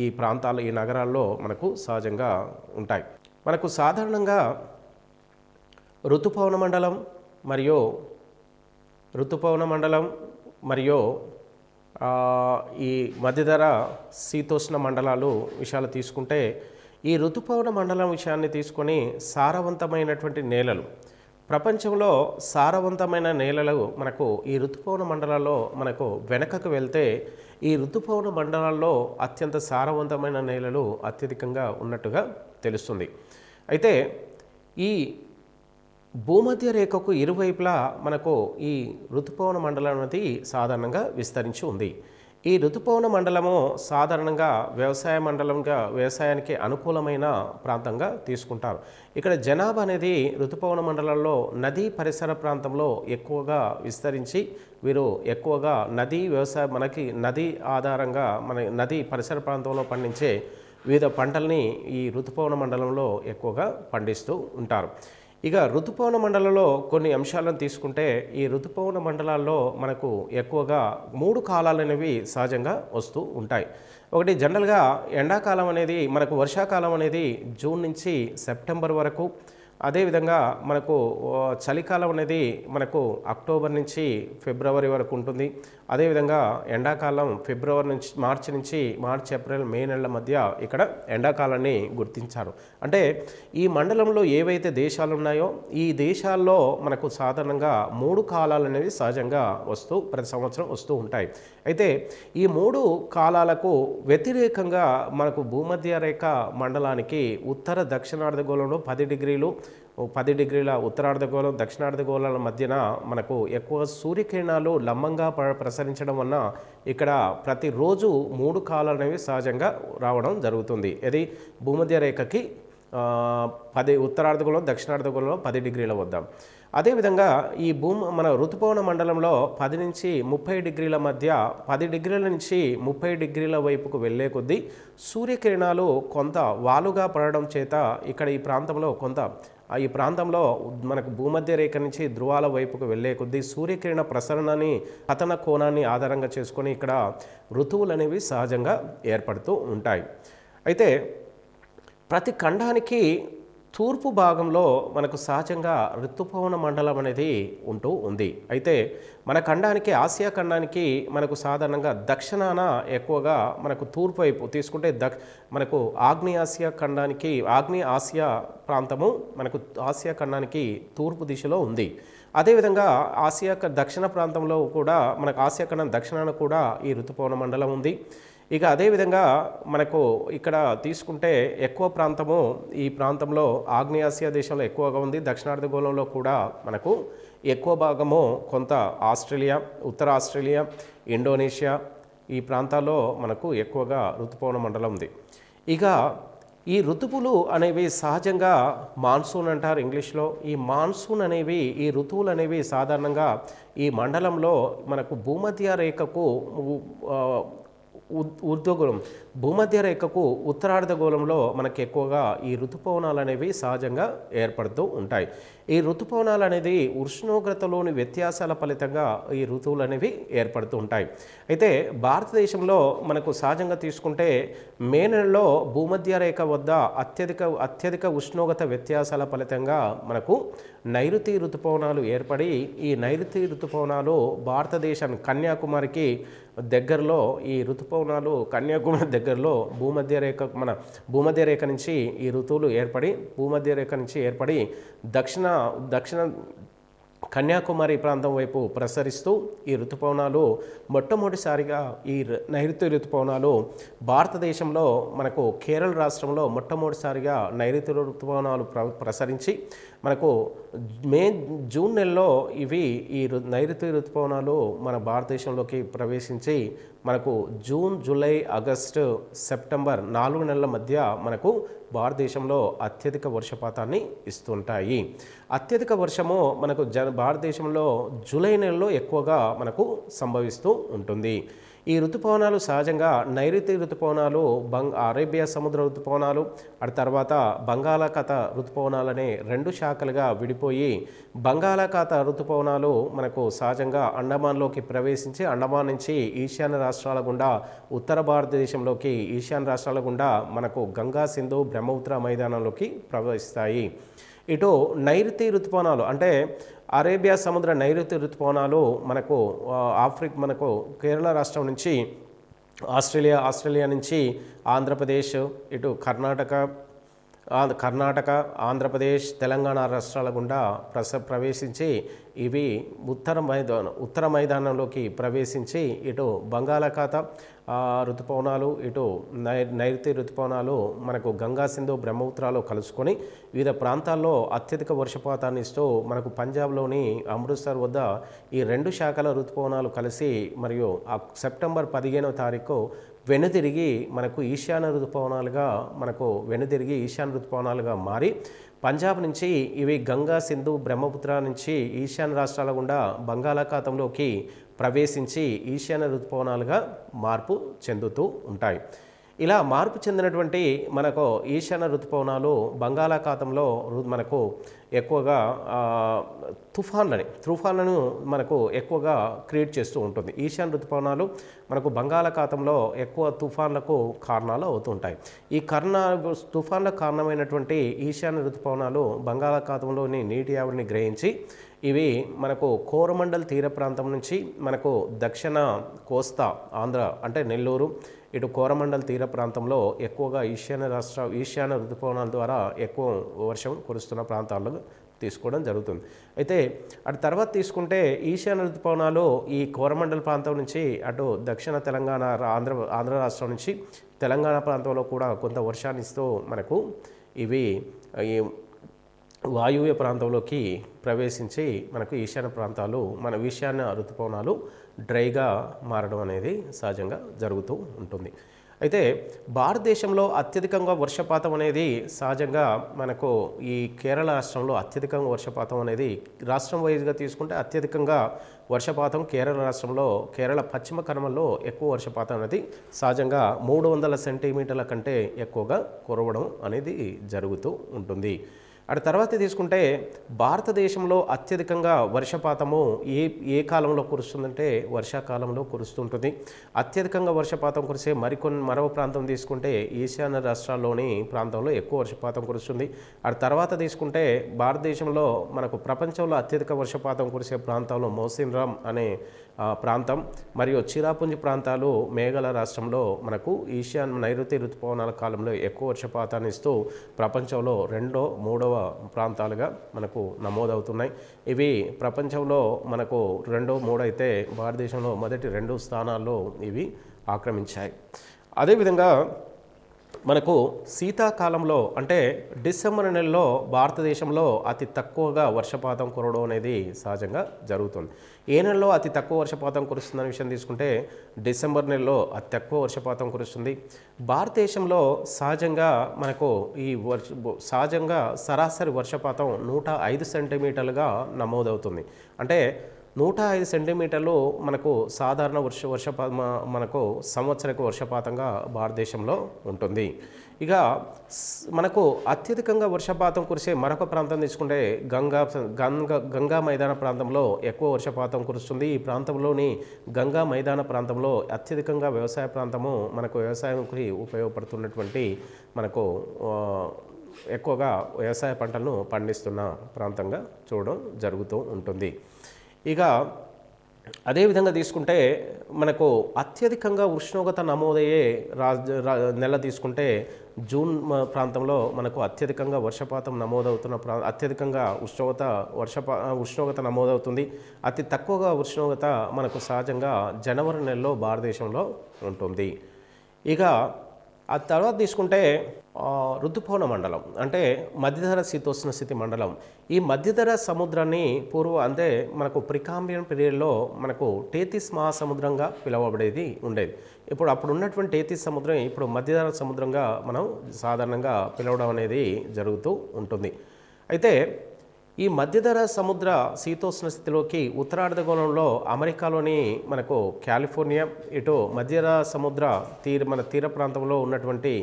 ఈ ప్రాంతాలు, ఈ నగరాల్లో మనకు సహజంగా ఉంటాయి. మనకు సాధారణంగా ఋతుపవన మండలం మరియు ఈ మధ్యధర శీతోష్ణ మండలాలు విషయాలు తీసుకుంటే, ఈ ఋతుపవన మండలం విషయాన్ని తీసుకొని సారవంతమైనటువంటి నేలలు, ప్రపంచంలో సారవంతమైన నేలలు మనకు ఈ ఋతుపవన మండలాల్లో మనకు వెనకకు వెళ్తే ఈ ఋతుపవన మండలాల్లో అత్యంత సారవంతమైన నేలలు అత్యధికంగా ఉన్నట్టుగా తెలుస్తుంది. అయితే ఈ భూమధ్య రేఖకు ఇరువైపులా మనకు ఈ ఋతుపవన మండలం అనేది సాధారణంగా విస్తరించి ఉంది. ఈ ఋతుపవన మండలము సాధారణంగా వ్యవసాయ మండలంగా, వ్యవసాయానికి అనుకూలమైన ప్రాంతంగా తీసుకుంటారు. ఇక్కడ జనాభా అనేది ఋతుపవన మండలంలో నదీ పరిసర ప్రాంతంలో ఎక్కువగా విస్తరించి వీరు ఎక్కువగా నదీ వ్యవసాయం, మనకి నదీ ఆధారంగా మన నదీ పరిసర ప్రాంతంలో పండించే వివిధ పంటల్ని ఈ ఋతుపవన మండలంలో ఎక్కువగా పండిస్తూ ఉంటారు. ఇక ఋతుపవన మండలంలో కొన్ని అంశాలను తీసుకుంటే, ఈ ఋతుపవన మండలాల్లో మనకు ఎక్కువగా 3 కాలాలు అనేవి సహజంగా వస్తూ ఉంటాయి. ఒకటి జనరల్గా ఎండాకాలం అనేది, మనకు వర్షాకాలం అనేది జూన్ నుంచి సెప్టెంబర్ వరకు. అదేవిధంగా మనకు చలికాలం అనేది మనకు అక్టోబర్ నుంచి ఫిబ్రవరి వరకు ఉంటుంది. అదేవిధంగా ఎండాకాలం ఫిబ్రవరి నుంచి మార్చి, ఏప్రిల్, మే నెలల మధ్య ఇక్కడ ఎండాకాలాన్ని గుర్తించారు. అంటే ఈ మండలంలో ఏవైతే దేశాలు ఉన్నాయో ఈ దేశాల్లో మనకు సాధారణంగా 3 కాలాలు అనేవి సహజంగా ప్రతి సంవత్సరం వస్తూ ఉంటాయి. అయితే ఈ 3 కాలాలకు వ్యతిరేకంగా మనకు భూమధ్య రేఖ మండలానికి ఉత్తర దక్షిణార్ధగోళంలో 10 డిగ్రీల ఉత్తరార్ధగోళం, దక్షిణార్ధగోళాల మధ్యన మనకు ఎక్కువ సూర్యకిరణాలు లంబంగా ప్రసరించడం వలన ఇక్కడ ప్రతిరోజు 3 కాలాలు అనేవి సహజంగా రావడం జరుగుతుంది. ఇది భూమధ్య రేఖకి 10 ఉత్తరార్ధగోళం, దక్షిణార్ధగోళంలో 10 డిగ్రీల వద్ద. అదేవిధంగా ఈ మన ఋతుపవన మండలంలో 10 నుంచి 30 డిగ్రీల మధ్య, 10 డిగ్రీల నుంచి 30 డిగ్రీల వైపుకు వెళ్ళే కొద్దీ సూర్యకిరణాలు కొంత వాలుగా పడడం చేత ఇక్కడ ఈ ప్రాంతంలో మనకు భూమధ్య రేఖ నుంచి ధ్రువాల వైపుకు వెళ్ళే కొద్దీ సూర్యకిరణ ప్రసరణని, పతన కోణాన్ని ఆధారంగా చేసుకొని ఇక్కడ ఋతువులు అనేవి సహజంగా ఏర్పడుతూ ఉంటాయి. అయితే ప్రతి ఖండానికి తూర్పు భాగంలో మనకు సహజంగా ఋతుపవన మండలం అనేది ఉంటూ ఉంది. అయితే మన ఖండానికి, ఆసియా ఖండానికి మనకు సాధారణంగా దక్షిణాన ఎక్కువగా మనకు తూర్పు వైపు తీసుకుంటే మనకు ఆగ్నేయ ఆసియా ప్రాంతము మనకు ఆసియా ఖండానికి తూర్పు దిశలో ఉంది. అదేవిధంగా దక్షిణ ప్రాంతంలో కూడా మనకు ఆసియా ఖండం దక్షిణాన కూడా ఈ ఋతుపవన మండలం ఉంది. ఇక అదేవిధంగా మనకు ఇక్కడ తీసుకుంటే ఎక్కువ ప్రాంతము ఈ ప్రాంతంలో ఆగ్నేయాసియా దేశంలో ఎక్కువగా ఉంది. దక్షిణార్ధగోళంలో కూడా మనకు ఎక్కువ భాగము కొంత ఆస్ట్రేలియా, ఉత్తర ఆస్ట్రేలియా, ఇండోనేషియా ఈ ప్రాంతాల్లో మనకు ఎక్కువగా ఋతుపవన మండలం ఉంది. ఇక ఈ ఋతువులు అనేవి సహజంగా మాన్సూన్ అంటారు ఇంగ్లీష్లో. ఈ మాన్సూన్ అనేవి, ఈ ఋతువులు అనేవి సాధారణంగా ఈ మండలంలో మనకు భూమధ్య రేఖకు భూమధ్య రేఖకు ఉత్తరార్ధగోళంలో మనకు ఎక్కువగా ఈ ఋతుపవనాలు అనేవి సహజంగా ఏర్పడుతూ ఉంటాయి. ఈ ఋతుపవనాలు అనేది ఉష్ణోగ్రతలోని వ్యత్యాసాల ఫలితంగా ఈ ఋతువులు అనేవి ఏర్పడుతూ ఉంటాయి. అయితే భారతదేశంలో మనకు సహజంగా తీసుకుంటే మే నెలలో భూమధ్య రేఖ వద్ద అత్యధిక ఉష్ణోగ్రత వ్యత్యాసాల ఫలితంగా మనకు నైరుతి ఋతుపవనాలు ఏర్పడి, ఈ నైరుతి ఋతుపవనాలు భారతదేశం కన్యాకుమారికి దగ్గరలో, ఈ ఋతుపవనాలు కన్యాకుమారి దగ్గరలో భూమధ్య రేఖ నుంచి ఈ ఋతువులు ఏర్పడి దక్షిణ కన్యాకుమారి ప్రాంతం వైపు ప్రసరిస్తూ ఈ ఋతుపవనాలు మొట్టమొదటిసారిగా ఈ నైరుతి ఋతుపవనాలు భారతదేశంలో మనకు కేరళ రాష్ట్రంలో మొట్టమొదటిసారిగా నైరుతి ఋతుపవనాలు ప్రసరించి మనకు మే జూన్ నెలలో ఇవి ఈ నైరుతి ఋతుపవనాలు మన భారతదేశంలోకి ప్రవేశించి మనకు జూన్ జూలై ఆగస్టు సెప్టెంబర్ 4 నెలల మధ్య మనకు భారతదేశంలో అత్యధిక వర్షపాతాన్ని ఇస్తుంటాయి. అత్యధిక వర్షము మనకు భారతదేశంలో జూలై నెలలో ఎక్కువగా మనకు సంభవిస్తూ ఉంటుంది. ఈ ఋతుపవనాలు సహజంగా నైరుతి ఋతుపవనాలు అరేబియా సముద్ర ఋతుపవనాలు ఆ తర్వాత బంగాళాఖాత ఋతుపవనాలనే 2 శాఖలుగా విడిపోయి బంగాళాఖాత ఋతుపవనాలు మనకు సహజంగా అండమాన్లోకి ప్రవేశించి అండమాన్ నుంచి ఈశాన్య రాష్ట్రాల గుండా ఉత్తర భారతదేశంలోకి ఈశాన్య రాష్ట్రాల గుండా మనకు గంగా సింధు బ్రహ్మపుత్ర మైదానంలోకి ప్రవేశిస్తాయి. ఇటు నైరుతి ఋతుపవనాలు అంటే అరేబియా సముద్ర నైరుతి ఋతుపవనాలు మనకు కేరళ రాష్ట్రం నుంచి ఆస్ట్రేలియా నుంచి ఆంధ్రప్రదేశ్ ఇటు కర్ణాటక ఆంధ్రప్రదేశ్ తెలంగాణ రాష్ట్రాల గుండా ప్రవేశించి ఇవి ఉత్తర మైదానంలోకి ప్రవేశించి ఇటు బంగాళాఖాత ఋతుపవనాలు ఇటు నైరుతి ఋతుపవనాలు మనకు గంగా సింధు బ్రహ్మపుత్రాలు కలుసుకొని వివిధ ప్రాంతాల్లో అత్యధిక వర్షపాతాన్ని ఇస్తూ మనకు పంజాబ్లోని అమృత్సర్ వద్ద ఈ 2 శాఖల ఋతుపవనాలు కలిసి మరియు సెప్టెంబర్ 15వ తారీఖు వెనుదిరిగి మనకు ఈశాన్య ఋతుపవనాలుగా మారి పంజాబ్ నుంచి ఇవి గంగా సింధు బ్రహ్మపుత్ర నుంచి ఈశాన్య రాష్ట్రాల గుండా బంగాళాఖాతంలోకి ప్రవేశించి ఈశాన్య ఋతుపవనాలుగా మార్పు చెందుతూ ఉంటాయి. ఇలా మార్పు చెందినటువంటి మనకు ఈశాన్య ఋతుపవనాలు బంగాళాఖాతంలో మనకు ఎక్కువగా తుఫాన్లను మనకు ఎక్కువగా క్రియేట్ చేస్తూ ఉంటుంది. ఈశాన్య ఋతుపవనాలు మనకు బంగాళాఖాతంలో ఎక్కువ తుఫాన్లకు కారణాలు అవుతుంటాయి. ఈ తుఫాన్లకు కారణమైనటువంటి ఈశాన్య ఋతుపవనాలు బంగాళాఖాతంలోని నీటి ఆవిరిని గ్రహించి ఇవి మనకు కోరమండల్ తీర ప్రాంతం నుంచి మనకు దక్షిణ కోస్తా ఆంధ్ర అంటే నెల్లూరు ఇటు కోరమండల్ తీర ప్రాంతంలో ఎక్కువగా ఈశాన్య ఋతుపవనాల ద్వారా ఎక్కువ వర్షం కురుస్తున్న ప్రాంతాల్లో తీసుకోవడం జరుగుతుంది. అయితే అటు తర్వాత తీసుకుంటే ఈశాన్య ఋతుపవనాలు ఈ కోరమండల్ ప్రాంతం నుంచి అటు దక్షిణ తెలంగాణ ఆంధ్ర రాష్ట్రం నుంచి తెలంగాణ ప్రాంతంలో కూడా కొంత వర్షాన్ని ఇస్తూ మనకు ఇవి ఈ వాయువ్య ప్రాంతంలోకి ప్రవేశించి మనకు ఈశాన్య ఋతుపవనాలు డ్రైగా మారడం అనేది సహజంగా జరుగుతూ ఉంటుంది. అయితే భారతదేశంలో అత్యధికంగా వర్షపాతం అనేది సహజంగా మనకు ఈ కేరళ రాష్ట్రంలో అత్యధికంగా వర్షపాతం అనేది రాష్ట్రం వైజ్గా తీసుకుంటే అత్యధికంగా వర్షపాతం కేరళ రాష్ట్రంలో కేరళ పశ్చిమ కనుమల్లో ఎక్కువ వర్షపాతం అనేది సహజంగా 300 సెంటీమీటర్ల కంటే ఎక్కువగా కురవడం అనేది జరుగుతూ ఉంటుంది. అటు తర్వాత తీసుకుంటే భారతదేశంలో అత్యధికంగా వర్షపాతము ఏ కాలంలో కురుస్తుందంటే వర్షాకాలంలో కురుస్తుంటుంది. అత్యధికంగా వర్షపాతం కురిసే మరో ప్రాంతం తీసుకుంటే ఈశాన్య రాష్ట్రాల్లోని ప్రాంతంలో ఎక్కువ వర్షపాతం కురుస్తుంది. అటు తర్వాత తీసుకుంటే భారతదేశంలో మనకు ప్రపంచంలో అత్యధిక వర్షపాతం కురిసే ప్రాంతంలో మౌసిన్రామ్ అనే ప్రాంతం మరియు చిరాపుంజి ప్రాంతాలు మేఘాలయ రాష్ట్రంలో మనకు నైరుతి ఋతుపవనాల కాలంలో ఎక్కువ వర్షపాతాన్ని ఇస్తూ ప్రపంచంలో 2వ 3వ ప్రాంతాలుగా మనకు నమోదవుతున్నాయి. ఇవి ప్రపంచంలో మనకు 2, 3 అయితే భారతదేశంలో మొదటి 2 స్థానాల్లో ఇవి ఆక్రమించాయి. అదేవిధంగా మనకు శీతాకాలంలో అంటే డిసెంబర్ నెలలో భారతదేశంలో అతి తక్కువగా వర్షపాతం కురవడం అనేది సహజంగా జరుగుతుంది. ఏ నెలలో అతి తక్కువ వర్షపాతం కురుస్తుందనే విషయం తీసుకుంటే డిసెంబర్ నెలలో అతి తక్కువ వర్షపాతం కురుస్తుంది. భారతదేశంలో సహజంగా మనకు సహజంగా సరాసరి వర్షపాతం 105 సెంటీమీటర్లుగా నమోదవుతుంది. అంటే 105 సెంటీమీటర్లు మనకు సాధారణ మనకు సంవత్సరపు వర్షపాతంగా భారతదేశంలో ఉంటుంది. ఇక మనకు అత్యధికంగా వర్షపాతం కురిసే మరొక ప్రాంతం తీసుకుంటే గంగా మైదాన ప్రాంతంలో ఎక్కువ వర్షపాతం కురుస్తుంది. ఈ ప్రాంతంలోని గంగా మైదాన ప్రాంతంలో అత్యధికంగా వ్యవసాయ ప్రాంతము మనకు వ్యవసాయానికి ఉపయోగపడుతున్నటువంటి మనకు ఎక్కువగా వ్యవసాయ పంటలను పండిస్తున్న ప్రాంతంగా చూడడం జరుగుతూ ఉంటుంది. ఇక అదేవిధంగా తీసుకుంటే మనకు అత్యధికంగా ఉష్ణోగ్రత నమోదయ్యే నెల తీసుకుంటే జూన్ ప్రాంతంలో మనకు అత్యధికంగా వర్షపాతం నమోదవుతున్న అత్యధికంగా ఉష్ణోగ్రత నమోదవుతుంది. అతి తక్కువగా ఉష్ణోగ్రత మనకు సహజంగా జనవరి నెలలో భారతదేశంలో ఉంటుంది. ఇక ఆ తర్వాత తీసుకుంటే ఋతుపవన మండలం అంటే మధ్యధర శీతోష్ణ స్థితి మండలం. ఈ మధ్యధర సముద్రాన్ని అంటే మనకు ప్రికాంబ్రియన్ పీరియడ్లో మనకు టేతిస్ మహాసముద్రంగా పిలువబడేది ఉండేది. ఇప్పుడు అప్పుడు ఉన్నటువంటి టేతిస్ సముద్రం ఇప్పుడు మధ్యధర సముద్రంగా మనం సాధారణంగా పిలవడం అనేది జరుగుతూ ఉంటుంది. అయితే ఈ మధ్యధర సముద్ర శీతోష్ణ స్థితిలోకి ఉత్తరార్ధగోళంలో అమెరికాలోని మనకు కాలిఫోర్నియా, ఇటు మధ్యధర సముద్ర మన తీర ప్రాంతంలో ఉన్నటువంటి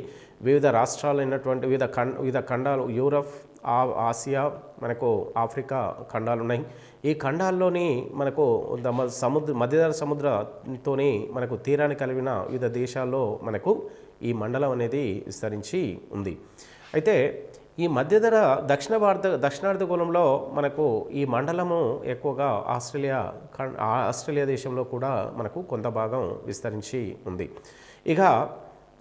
వివిధ రాష్ట్రాలైనటువంటి వివిధ ఖండాలు, యూరప్, ఆసియా, మనకు ఆఫ్రికా ఖండాలు ఉన్నాయి. ఈ ఖండాల్లోని మనకు మధ్యధర సముద్రంతోని మనకు తీరాన్ని కలిగిన వివిధ దేశాల్లో మనకు ఈ మండలం అనేది విస్తరించి ఉంది. అయితే ఈ మధ్యధర దక్షిణార్ధగోళంలో మనకు ఈ మండలము ఎక్కువగా ఆస్ట్రేలియా దేశంలో కూడా మనకు కొంత భాగం విస్తరించి ఉంది. ఇక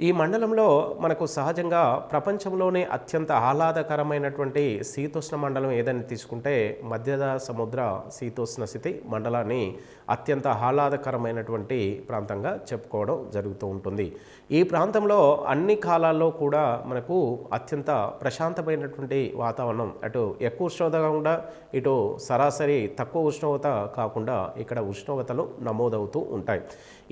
ఈ మండలంలో మనకు సహజంగా ప్రపంచంలోనే అత్యంత ఆహ్లాదకరమైనటువంటి శీతోష్ణ మండలం ఏదని తీసుకుంటే మధ్యధర సముద్ర శీతోష్ణ స్థితి మండలాన్ని అత్యంత ఆహ్లాదకరమైనటువంటి ప్రాంతంగా చెప్పుకోవడం జరుగుతూ ఉంటుంది. ఈ ప్రాంతంలో అన్ని కాలాల్లో కూడా మనకు అత్యంత ప్రశాంతమైనటువంటి వాతావరణం, అటు ఎక్కువ ఉష్ణోగ్రత కాకుండా ఇటు సరాసరి తక్కువ ఉష్ణోగ్రత కాకుండా ఇక్కడ ఉష్ణోగ్రతలు నమోదవుతూ ఉంటాయి.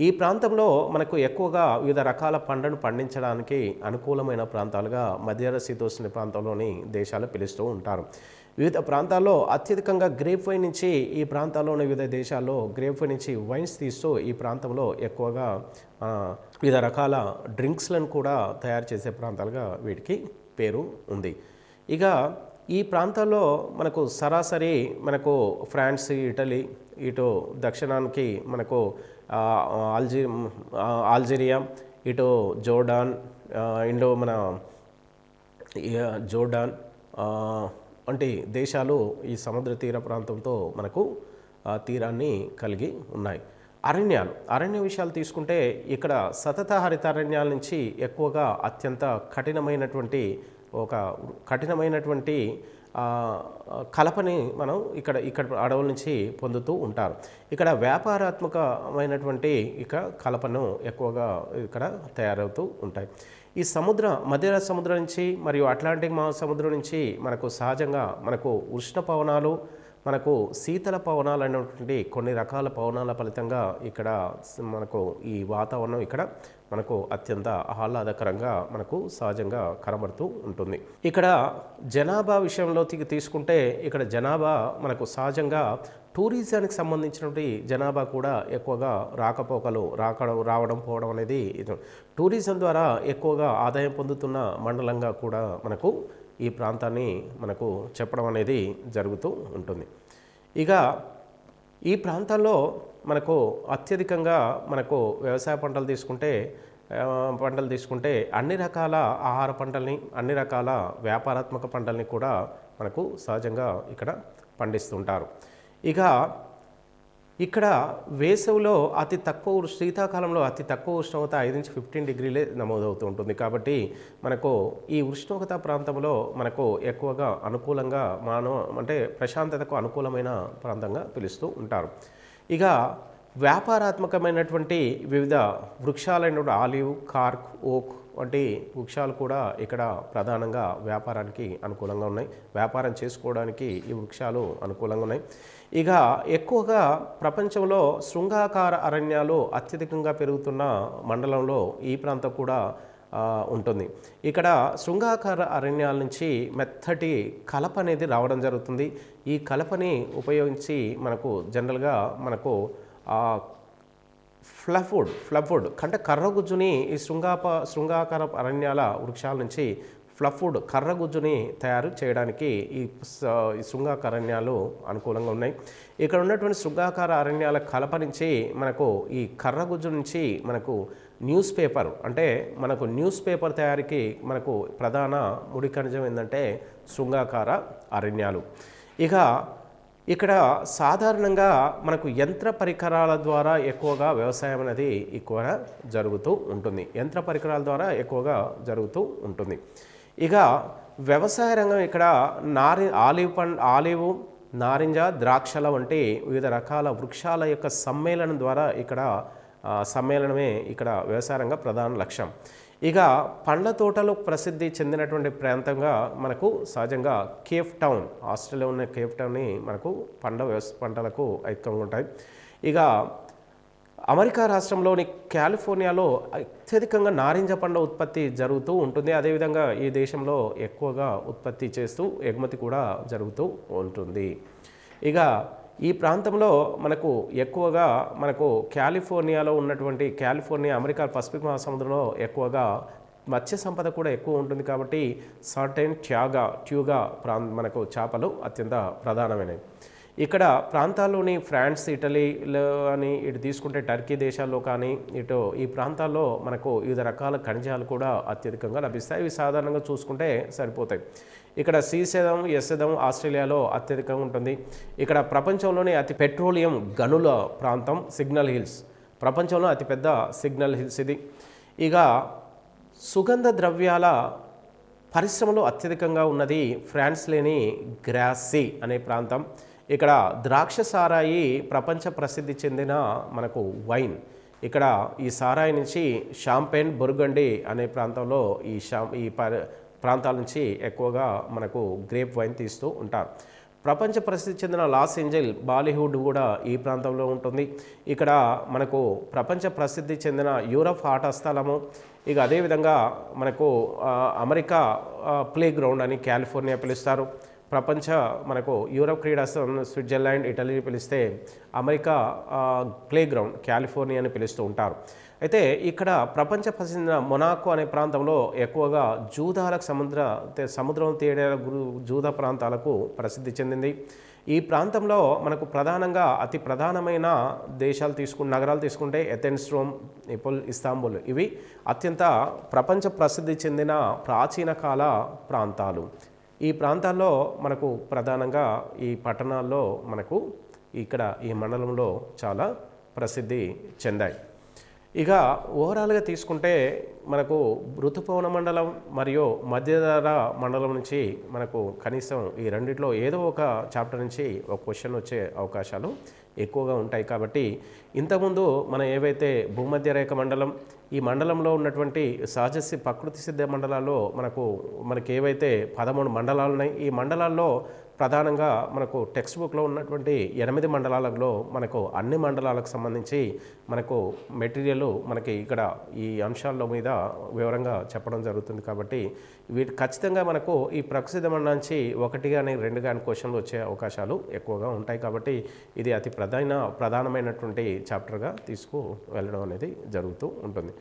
ఈ ప్రాంతంలో మనకు ఎక్కువగా వివిధ రకాల పంటను పండించడానికి అనుకూలమైన ప్రాంతాలుగా మధ్యధర శీతోష్ణ ప్రాంతంలోని దేశాలు పిలుస్తూ ఉంటారు. వివిధ ప్రాంతాల్లో అత్యధికంగా గ్రేప్ వైన్ నుంచి ఈ ప్రాంతాల్లోని వివిధ దేశాల్లో గ్రేప్ వైన్ నుంచి వైన్స్ తీస్తూ ఈ ప్రాంతంలో ఎక్కువగా వివిధ రకాల డ్రింక్స్లను కూడా తయారు చేసే ప్రాంతాలుగా వీటికి పేరు ఉంది. ఇక ఈ ప్రాంతాల్లో మనకు సరాసరి మనకు ఫ్రాన్స్, ఇటలీ, ఇటు దక్షిణానికి మనకు అల్జీరియా, ఇటు జోర్డాన్, జోర్డాన్ వంటి దేశాలు ఈ సముద్ర తీర ప్రాంతంతో మనకు తీరాన్ని కలిగి ఉన్నాయి. అరణ్య విషయాలు తీసుకుంటే ఇక్కడ సతత హరితారణ్యాల నుంచి ఎక్కువగా అత్యంత కఠినమైనటువంటి కలపని మనం ఇక్కడ అడవుల నుంచి పొందుతూ ఉంటారు. ఇక్కడ వ్యాపారాత్మకమైనటువంటి కలపను ఎక్కువగా ఇక్కడ తయారవుతూ ఉంటాయి. ఈ మధ్యధర సముద్రం నుంచి మరియు అట్లాంటిక్ మహాసముద్రం నుంచి మనకు సహజంగా మనకు ఉష్ణ పవనాలు, మనకు శీతల పవనాలు అనేటువంటి కొన్ని రకాల పవనాల ఫలితంగా ఇక్కడ మనకు ఈ వాతావరణం ఇక్కడ మనకు అత్యంత ఆహ్లాదకరంగా మనకు సహజంగా కనబడుతూ ఉంటుంది. ఇక్కడ జనాభా విషయంలో తీసుకుంటే ఇక్కడ జనాభా మనకు సహజంగా టూరిజానికి సంబంధించినటువంటి జనాభా కూడా ఎక్కువగా రావడం పోవడం అనేది టూరిజం ద్వారా ఎక్కువగా ఆదాయం పొందుతున్న మండలంగా కూడా మనకు ఈ ప్రాంతాన్ని మనకు చెప్పడం అనేది జరుగుతూ ఉంటుంది. ఇక ఈ ప్రాంతాల్లో మనకు అత్యధికంగా మనకు వ్యవసాయ పంటలు తీసుకుంటే అన్ని రకాల ఆహార పంటల్ని, అన్ని రకాల వ్యాపారాత్మక పంటల్ని కూడా మనకు సహజంగా ఇక్కడ పండిస్తుంటారు. ఇక ఇక్కడ వేసవిలో శీతాకాలంలో అతి తక్కువ ఉష్ణోగ్రత 5 నుంచి 15 డిగ్రీలే నమోదవుతూ ఉంటుంది. కాబట్టి మనకు ఈ ఉష్ణోగ్రత ప్రాంతంలో మనకు ఎక్కువగా అనుకూలంగా ప్రశాంతతకు అనుకూలమైన ప్రాంతంగా పిలుస్తూ ఉంటారు. ఇక వ్యాపారాత్మకమైనటువంటి వివిధ వృక్షాలైన ఆలివ్, కార్క్, ఓక్ వంటి వృక్షాలు కూడా ఇక్కడ ప్రధానంగా వ్యాపారానికి అనుకూలంగా ఉన్నాయి. వ్యాపారం చేసుకోవడానికి ఈ వృక్షాలు అనుకూలంగా ఉన్నాయి. ఇక ఎక్కువగా ప్రపంచంలో శృంగాకార అరణ్యాలు అత్యధికంగా పెరుగుతున్న మండలంలో ఈ ప్రాంతం కూడా ఉంటుంది. ఇక్కడ శృంగాకార అరణ్యాల నుంచి మెత్తటి కలప అనేది రావడం జరుగుతుంది. ఈ కలపని ఉపయోగించి మనకు జనరల్గా మనకు ఫ్లఫ్వుడ్ అంటే కర్రగుజ్జుని ఈ శృంగాకార అరణ్యాల వృక్షాల నుంచి ఫ్లఫ్వుడ్ కర్రగుజ్జుని తయారు చేయడానికి ఈ శృంగాకార అరణ్యాలు అనుకూలంగా ఉన్నాయి. ఇక్కడ ఉన్నటువంటి శృంగాకార అరణ్యాల కలప నుంచి మనకు ఈ కర్రగుజ్జు నుంచి మనకు న్యూస్ పేపర్ తయారీకి మనకు ప్రధాన ముడి ఖనిజం ఏంటంటే శృంగాకార అరణ్యాలు. ఇక ఇక్కడ సాధారణంగా మనకు యంత్ర పరికరాల ద్వారా ఎక్కువగా వ్యవసాయం అనేది ఎక్కువగా జరుగుతూ ఉంటుంది. ఇక వ్యవసాయ రంగం ఇక్కడ ఆలివ్, నారింజ, ద్రాక్షల వంటి వివిధ రకాల వృక్షాల యొక్క సమ్మేళనమే ఇక్కడ వ్యవసాయ రంగ ప్రధాన లక్ష్యం. ఇక పండ్ల తోటలు ప్రసిద్ధి చెందినటువంటి ప్రాంతంగా మనకు సహజంగా కేప్ టౌన్, ఆస్ట్రేలియా ఉన్న కేప్ టౌన్ని మనకు పంటలకు అధికంగా ఉంటాయి. ఇక అమెరికా రాష్ట్రంలోని కాలిఫోర్నియాలో అత్యధికంగా నారింజ పండ్ల ఉత్పత్తి జరుగుతూ ఉంటుంది. అదేవిధంగా ఈ దేశంలో ఎక్కువగా ఉత్పత్తి చేస్తూ ఎగుమతి కూడా జరుగుతూ ఉంటుంది. ఇక ఈ ప్రాంతంలో మనకు ఎక్కువగా కాలిఫోర్నియాలో ఉన్నటువంటి అమెరికా పసిఫిక్ మహాసముద్రంలో ఎక్కువగా మత్స్య సంపద కూడా ఎక్కువ ఉంటుంది కాబట్టి సర్టెన్ ట్యూగా మనకు చేపలు అత్యంత ప్రధానమైనవి. ఇక్కడ ప్రాంతాల్లోని ఫ్రాన్స్, ఇటలీలో అని ఇటు తీసుకుంటే టర్కీ దేశాల్లో కానీ ఇటు ఈ ప్రాంతాల్లో మనకు వివిధ రకాల ఖనిజాలు కూడా అత్యధికంగా లభిస్తాయి. ఇవి సాధారణంగా చూసుకుంటే సరిపోతాయి. ఇక్కడ ఎస్సెదం ఆస్ట్రేలియాలో అత్యధికంగా ఉంటుంది. ఇక్కడ ప్రపంచంలోనే పెట్రోలియం గనుల ప్రాంతం సిగ్నల్ హిల్స్, ప్రపంచంలో అతిపెద్ద సిగ్నల్ హిల్స్ ఇది. ఇక సుగంధ ద్రవ్యాల పరిశ్రమలో అత్యధికంగా ఉన్నది ఫ్రాన్స్లోని గ్రాసీ అనే ప్రాంతం. ఇక్కడ ద్రాక్ష సారాయి ప్రపంచ ప్రసిద్ధి చెందిన మనకు వైన్. ఇక్కడ ఈ సారాయి నుంచి షాంపెన్, బుర్గండి అనే ప్రాంతంలో ఈ ప్రాంతాల నుంచి ఎక్కువగా మనకు గ్రేప్ వైన్ తీస్తూ ఉంటారు. ప్రపంచ ప్రసిద్ధి చెందిన లాస్ ఏంజెల్, బాలీవుడ్ కూడా ఈ ప్రాంతంలో ఉంటుంది. ఇక్కడ మనకు ప్రపంచ ప్రసిద్ధి చెందిన యూరప్ ఆట స్థలము. ఇక అదేవిధంగా మనకు అమెరికా ప్లే గ్రౌండ్ అని కాలిఫోర్నియా పిలుస్తారు. మనకు యూరప్ క్రీడా స్విట్జర్లాండ్, ఇటలీ పిలిస్తే అమెరికా ప్లే గ్రౌండ్ కాలిఫోర్నియా అని పిలుస్తూ ఉంటారు. అయితే ఇక్కడ ప్రపంచ ప్రసిద్ధ మొనాకో అనే ప్రాంతంలో ఎక్కువగా జూదాలకు సముద్రం తీరాల జూదా ప్రాంతాలకు ప్రసిద్ధి చెందింది. ఈ ప్రాంతంలో మనకు ప్రధానంగా అతి ప్రధానమైన నగరాలు తీసుకుంటే ఎథెన్స్, రోమ్, ఇస్తాంబుల్ ఇవి అత్యంత ప్రపంచ ప్రసిద్ధి చెందిన ప్రాచీన కాల ప్రాంతాలు. ఈ ప్రాంతాల్లో మనకు ప్రధానంగా ఈ పట్టణాల్లో మనకు ఇక్కడ ఈ మండలంలో చాలా ప్రసిద్ధి చెందాయి. ఇక ఓవరాల్గా తీసుకుంటే మనకు ఋతుపవన మండలం మరియు మధ్యధరా మండలం నుంచి మనకు కనీసం ఈ రెండిట్లో ఏదో ఒక చాప్టర్ నుంచి ఒక క్వశ్చన్ వచ్చే అవకాశాలు ఎక్కువగా ఉంటాయి. కాబట్టి ఇంతకుముందు మనం ఏవైతే భూమధ్యరేఖ మండలం, ఈ మండలంలో ఉన్నటువంటి ప్రకృతి సిద్ధ మండలాల్లో మనకి ఏవైతే 13 మండలాలు ఉన్నాయి, ఈ మండలాల్లో ప్రధానంగా మనకు టెక్స్ట్ బుక్లో ఉన్నటువంటి 8 మండలాలలో మనకు అన్ని మండలాలకు సంబంధించి మనకు మెటీరియల్ మనకి ఇక్కడ ఈ అంశాల్లో మీద వివరంగా చెప్పడం జరుగుతుంది. కాబట్టి వీటి ఖచ్చితంగా మనకు ఈ ప్రసిద్ధ మండలం నుంచి 1 కానీ 2 కానీ క్వశ్చన్లు వచ్చే అవకాశాలు ఎక్కువగా ఉంటాయి. కాబట్టి ఇది అతి ప్రధానమైనటువంటి చాప్టర్గా వెళ్ళడం అనేది జరుగుతూ ఉంటుంది.